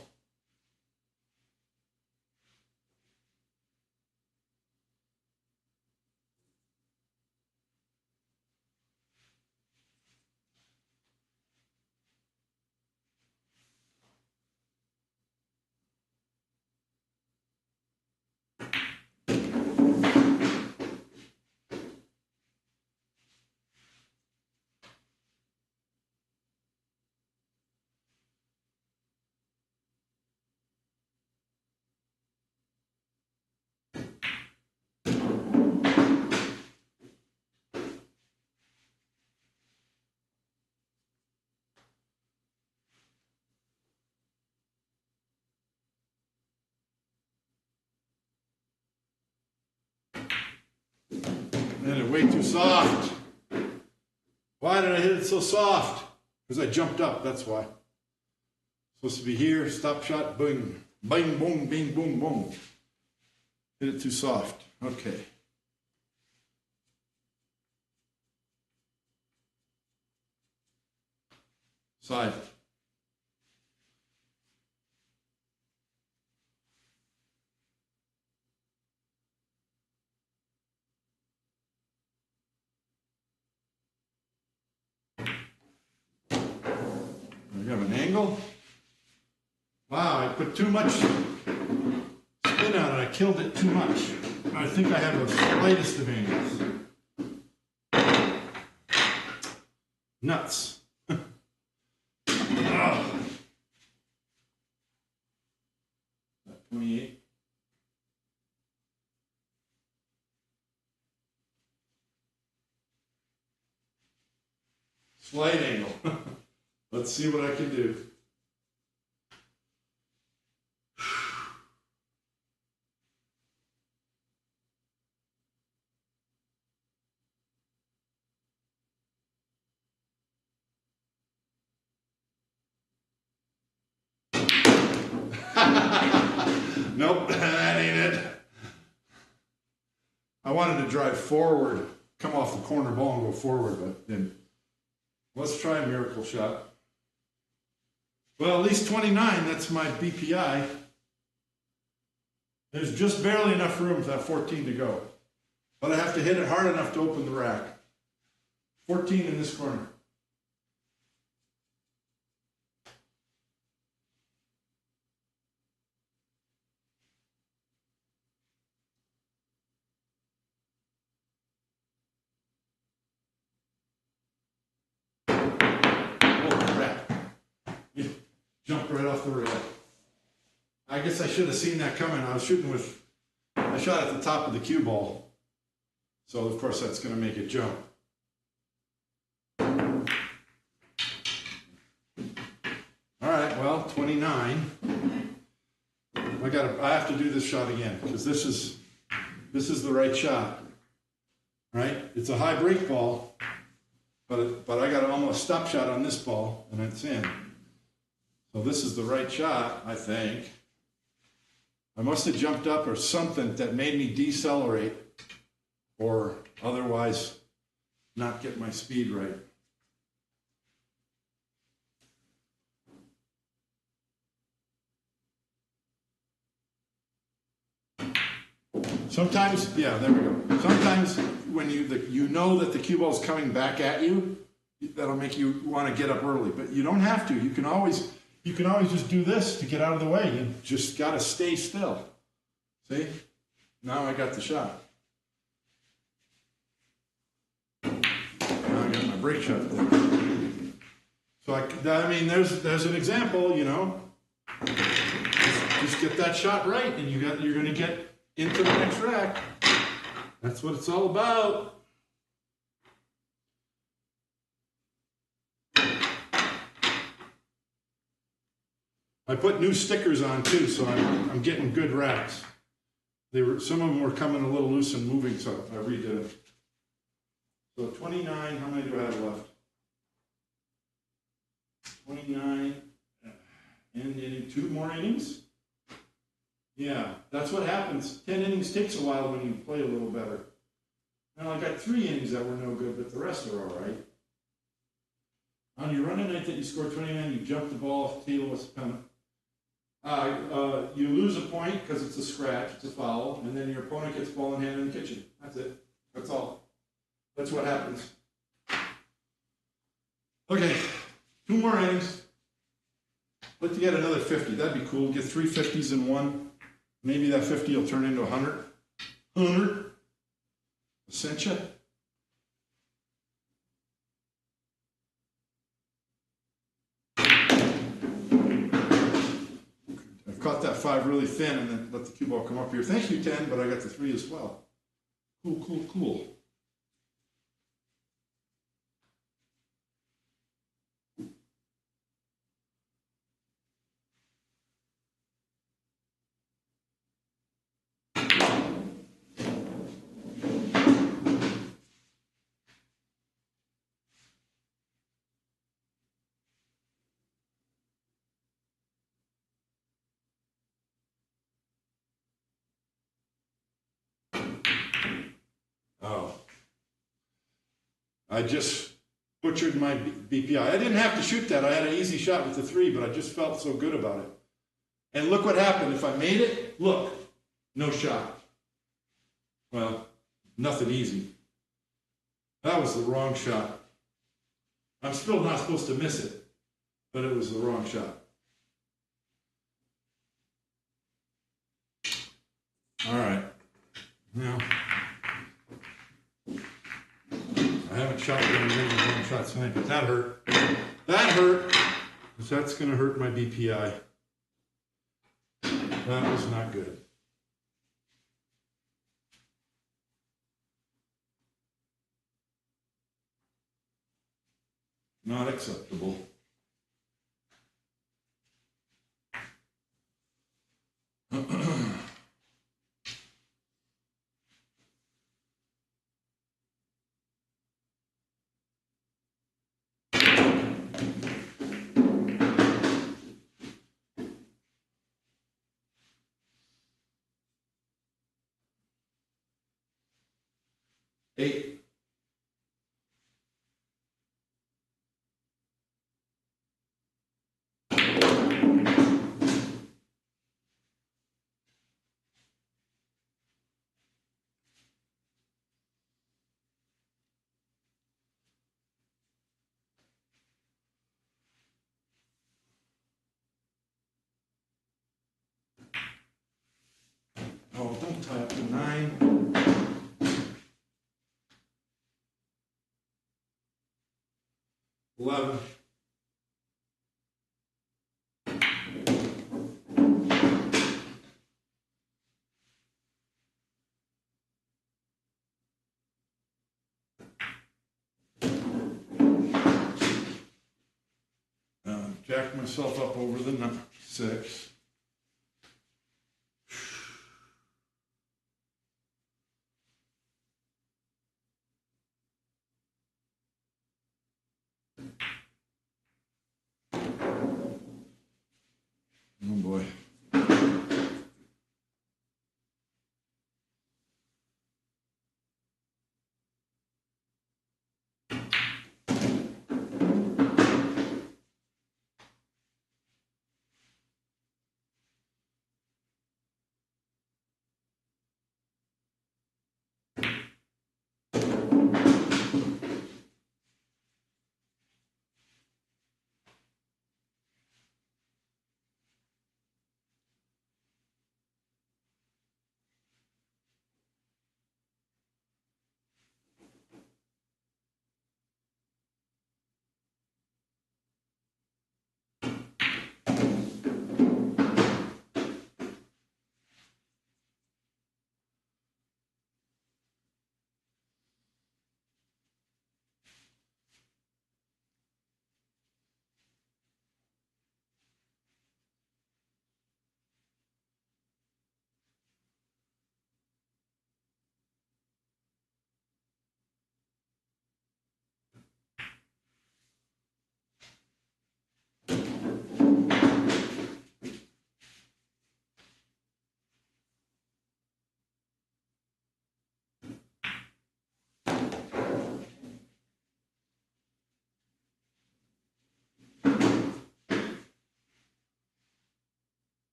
hit it way too soft. Why did I hit it so soft? Because I jumped up, that's why. Supposed to be here, stop shot, boom, bang, boom, bing, boom, boom. Hit it too soft. Okay. Side. We have an angle. Wow, I put too much spin on it. I killed it too much. I think I have the slightest of angles. Nuts. 28. Slight angle. Let's see what I can do. Nope, that ain't it. I wanted to drive forward, come off the corner ball and go forward, but then let's try a miracle shot. Well, at least 29, that's my BPI. There's just barely enough room for that 14 to go. But I have to hit it hard enough to open the rack. 14 in this corner. Jumped right off the rail. I guess I should have seen that coming. I was shooting with, I shot at the top of the cue ball. So of course that's going to make it jump. All right, well, 29. I have to do this shot again because this is the right shot, right? It's a high break ball, but I got an almost stop shot on this ball and it's in. So this is the right shot, I think. I must have jumped up or something that made me decelerate or otherwise not get my speed right. Sometimes, yeah, there we go. Sometimes when you know that the cue ball is coming back at you, that'll make you want to get up early. But you don't have to. You can always just do this to get out of the way. You just got to stay still. See? Now I got the shot. Now I got my break shot. So I mean, there's an example, you know. Just get that shot right, and you're going to get into the next rack. That's what it's all about. I put new stickers on too, so I'm getting good racks. Some of them were coming a little loose and moving, so I redid it. So 29, how many do I have left? 29, and 2 more innings? Yeah, that's what happens. 10 innings takes a while when you play a little better. Now I got 3 innings that were no good, but the rest are all right. On your running night that you scored 29, you jump the ball off the table with a penalty. You lose a point because it's a scratch, it's a foul, and then your opponent gets ball in hand in the kitchen. That's it. That's all. That's what happens. Okay, 2 more innings. I'd like to get another 50. That'd be cool. Get 3 50s in one. Maybe that 50 will turn into 100. 100. Essentia. I've caught that 5 really thin and then let the cue ball come up here. Thank you, 10, but I got the 3 as well. Cool, cool, cool. I just butchered my BPI. I didn't have to shoot that. I had an easy shot with the 3, but I just felt so good about it. And look what happened. If I made it, look, no shot. Well, nothing easy. That was the wrong shot. I'm still not supposed to miss it, but it was the wrong shot. All right. Now, I haven't shot any wrong shots tonight, but that hurt. That hurt, because that's going to hurt my BPI. That was not good. Not acceptable. Eight. Oh, don't tie up to 9. 11. Jacked myself up over the 6. Oh boy.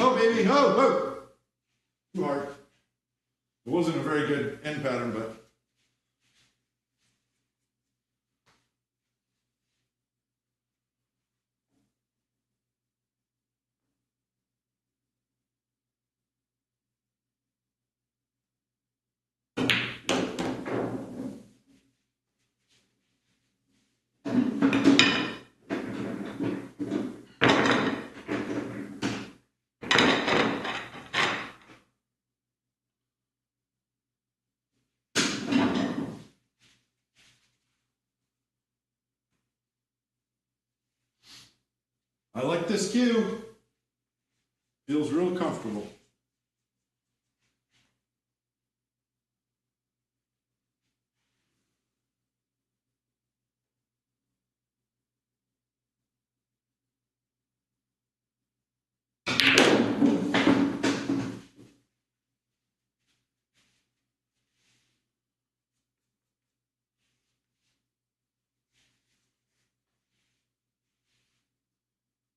Oh, baby. Oh, oh. Too hard. It wasn't a very good end pattern, but. I like this cue. Feels real comfortable.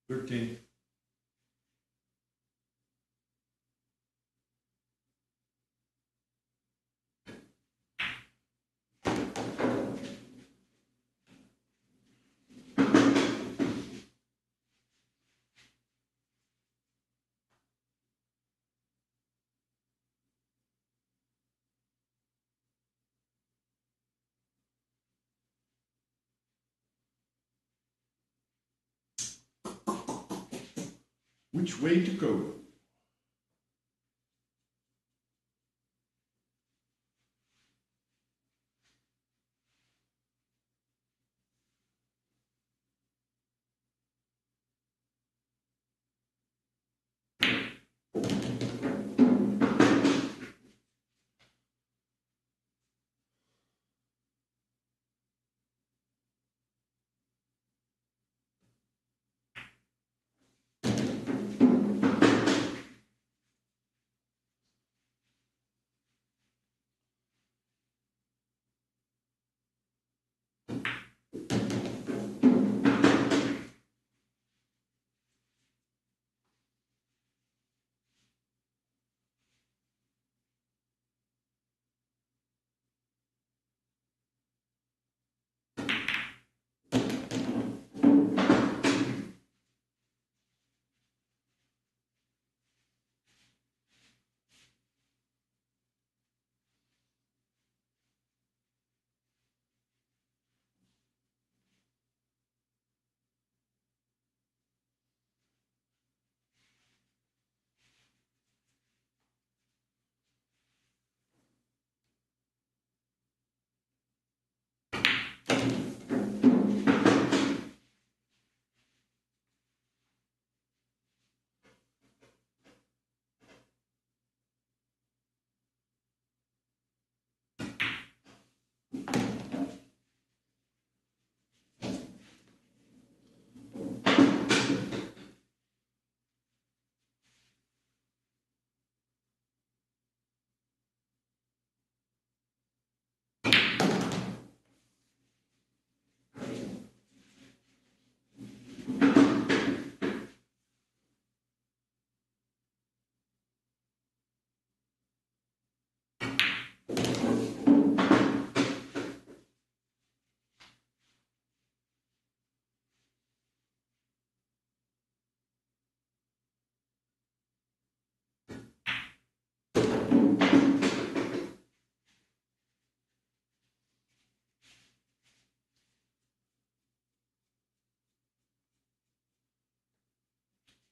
$13. Which way to go?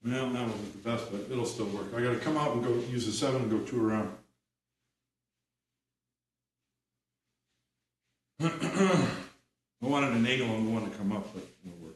Well, that wasn't the best, but it'll still work. I gotta come out and go use the 7 and go 2 around. I wanted an angle on the one to come up, but it'll work.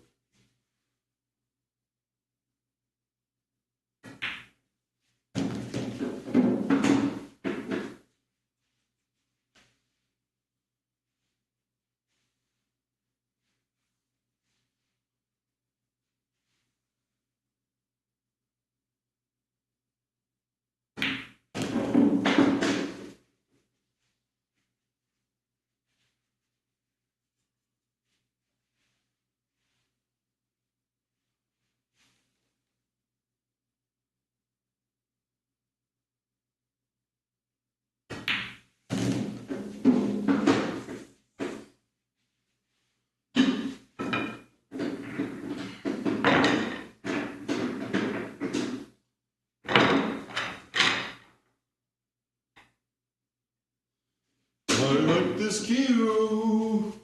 I like this cue.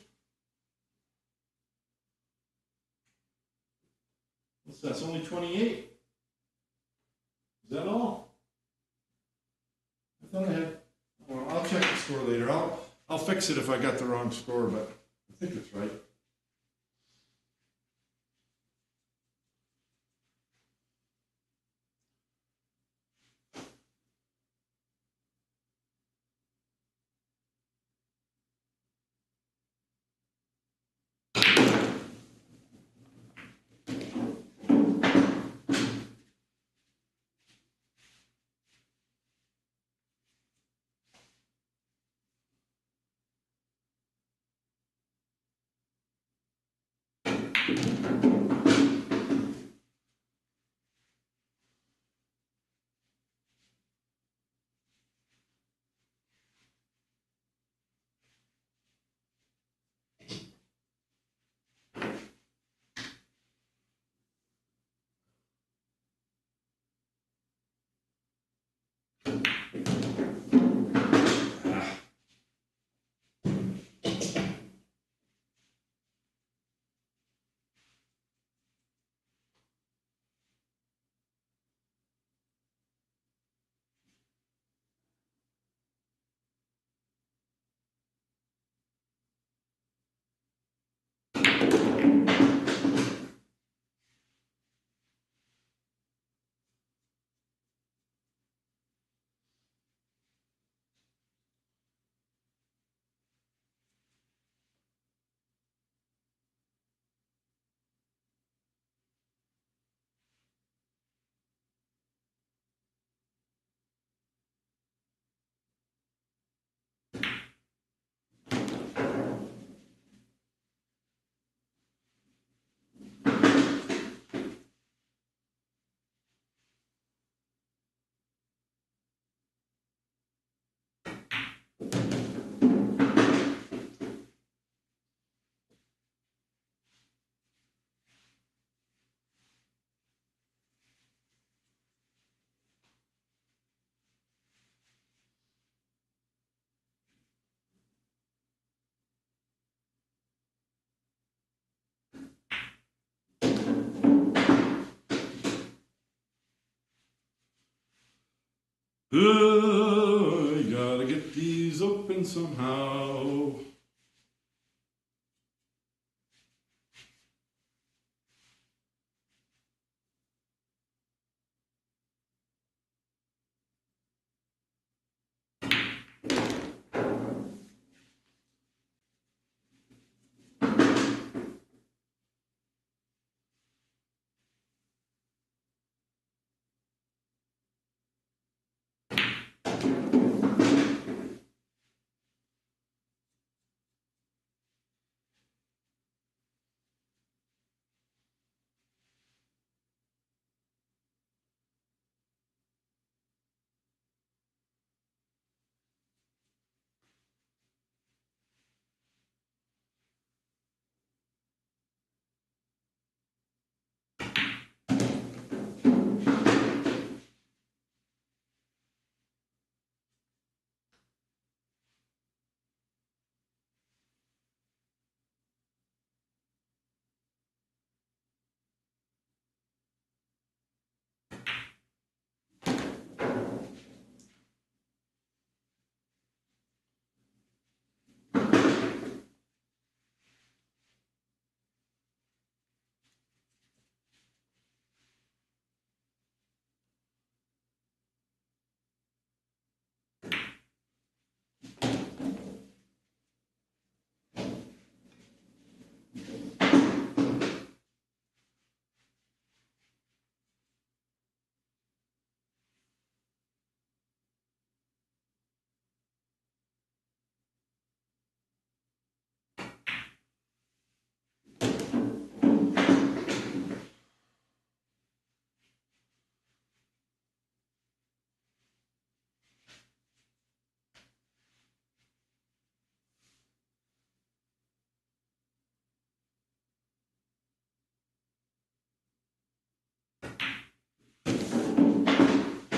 What's that? It's only 28. Is that all? I thought I had. Well, I'll check the score later. I'll fix it if I got the wrong score, but I think it's right. I gotta get these open somehow.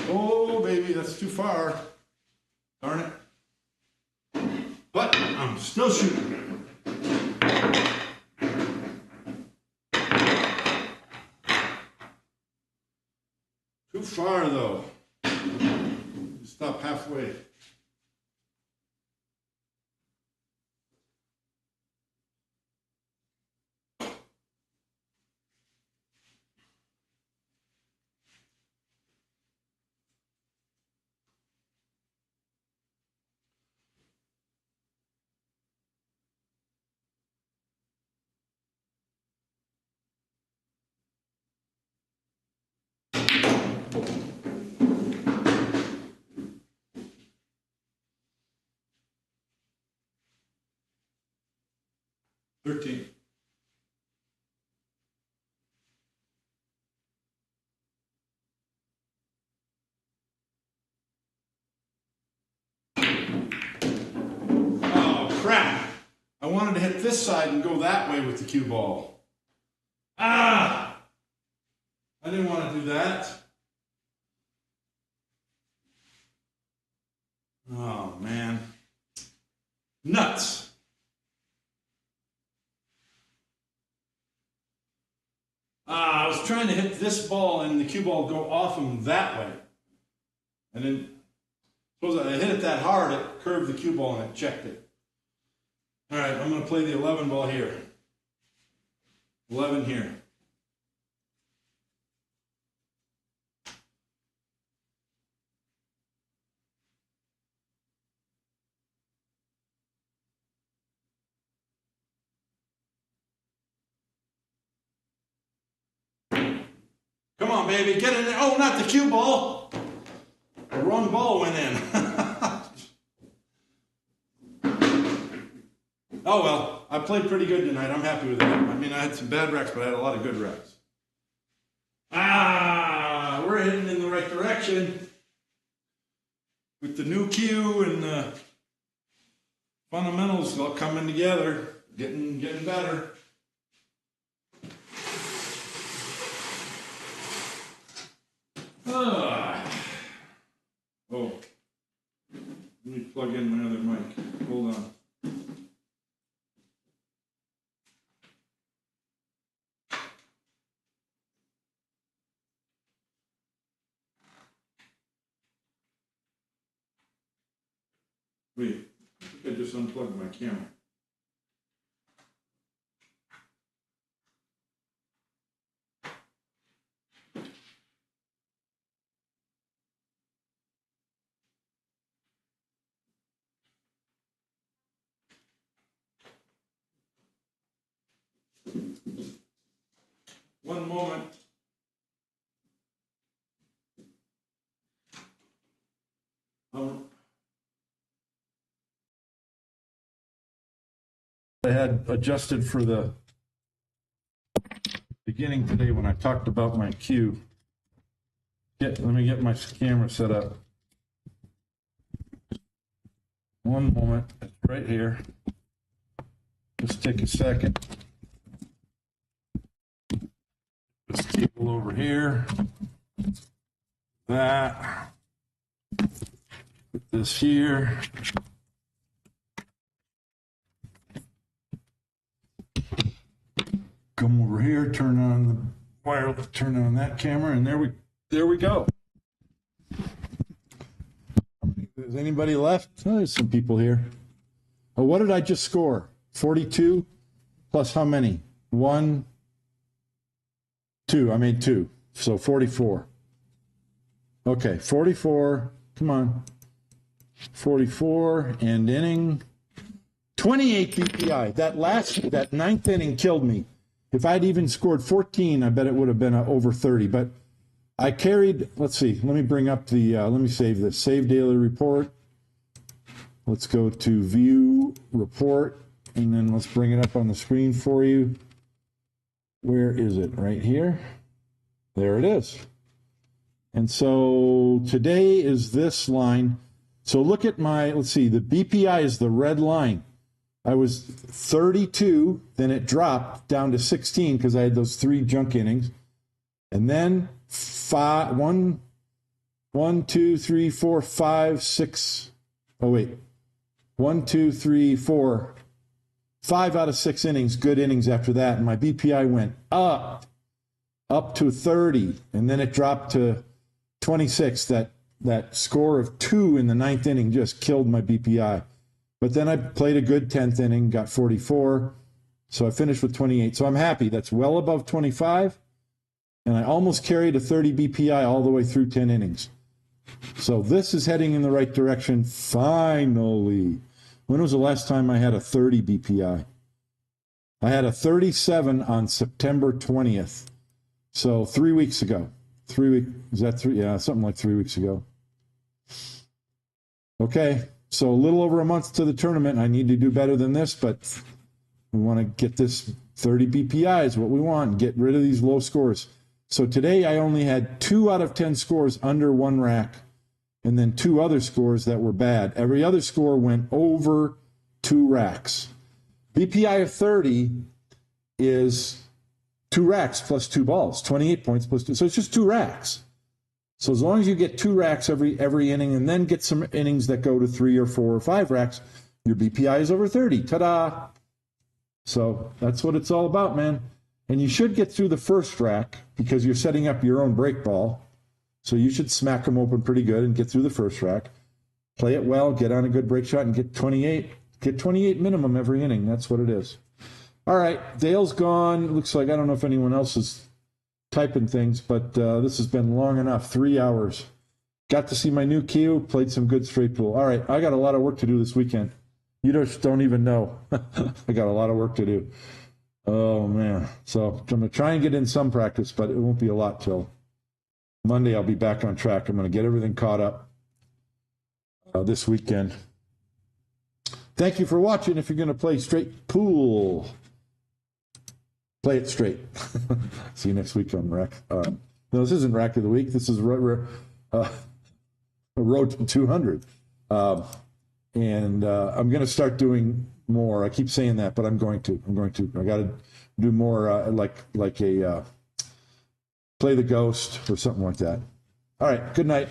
Oh, baby, that's too far. Darn it. But I'm still shooting. Too far, though. Stop halfway. $13. I wanted to hit this side and go that way with the cue ball. Ah! I didn't want to do that. Oh, man. Nuts. I was trying to hit this ball and the cue ball go off him that way. And then, suppose I hit it that hard, it curved the cue ball and it checked it. All right, I'm going to play the 11 ball here. 11 here. Come on, baby, get in there. Oh, not the cue ball. The wrong ball went in. Oh, well, I played pretty good tonight. I'm happy with it. I mean, I had some bad wrecks, but I had a lot of good wrecks. We're heading in the right direction. With the new cue and the fundamentals all coming together, getting better. Oh, let me plug in my other mic. Hold on. Wait, I think I just unplugged my camera. One moment. I had adjusted for the beginning today when I talked about my cue. Let me get my camera set up. One moment, it's right here. Just take a second. This table over here. That. Put this here. Come over here, turn on the wire, turn on that camera, and there we go. Is anybody left? Oh, there's some people here. Oh, what did I just score? 42 plus how many? 1, 2. I made 2. So 44. Okay, 44. Come on. 44 and inning. 28 BPI. That ninth inning killed me. If I'd even scored 14, I bet it would have been over 30. But I carried, let's see, let me bring up the, let me save this. Save daily report. Let's go to view report, and then let's bring it up on the screen for you. Where is it? Right here. There it is. And so today is this line. So look at my, let's see, the BPI is the red line. I was 32, then it dropped down to 16 because I had those 3 junk innings. And then 1, 2, 3, 4, 5, 6. Oh, wait. 1, 2, 3, 4. 5 out of 6 innings, good innings after that. And my BPI went up to 30. And then it dropped to 26. That score of 2 in the 9th inning just killed my BPI. But then I played a good 10th inning, got 44. So I finished with 28. So I'm happy. That's well above 25. And I almost carried a 30 BPI all the way through 10 innings. So this is heading in the right direction, finally. When was the last time I had a 30 BPI? I had a 37 on September 20th. So 3 weeks ago. 3 weeks, is that 3? Yeah, something like 3 weeks ago. Okay. So a little over a month to the tournament. I need to do better than this, but we want to get this 30 BPI is what we want and get rid of these low scores. So today I only had 2 out of 10 scores under 1 rack and then 2 other scores that were bad. Every other score went over 2 racks. BPI of 30 is 2 racks plus 2 balls, 28 points plus 2. So it's just 2 racks. So as long as you get 2 racks every inning and then get some innings that go to 3 or 4 or 5 racks, your BPI is over 30. Ta-da! So that's what it's all about, man. And you should get through the first rack because you're setting up your own break ball. So you should smack them open pretty good and get through the first rack. Play it well, get on a good break shot, and get 28. Get 28 minimum every inning. That's what it is. All right, Dale's gone. Looks like I don't know if anyone else is typing things, but this has been long enough. 3 hours. Got to see my new cue. Played some good straight pool. All right, I got a lot of work to do this weekend. You just don't even know. I got a lot of work to do. Oh, man. So I'm going to try and get in some practice, but it won't be a lot till Monday. I'll be back on track. I'm going to get everything caught up this weekend. Thank you for watching. If you're going to play straight pool, play it straight. See you next week on Rack. No, this isn't Rack of the Week. This is Road to 200. And I'm going to start doing more. I keep saying that, but I'm going to. I got to do more like a Play the Ghost or something like that. All right. Good night.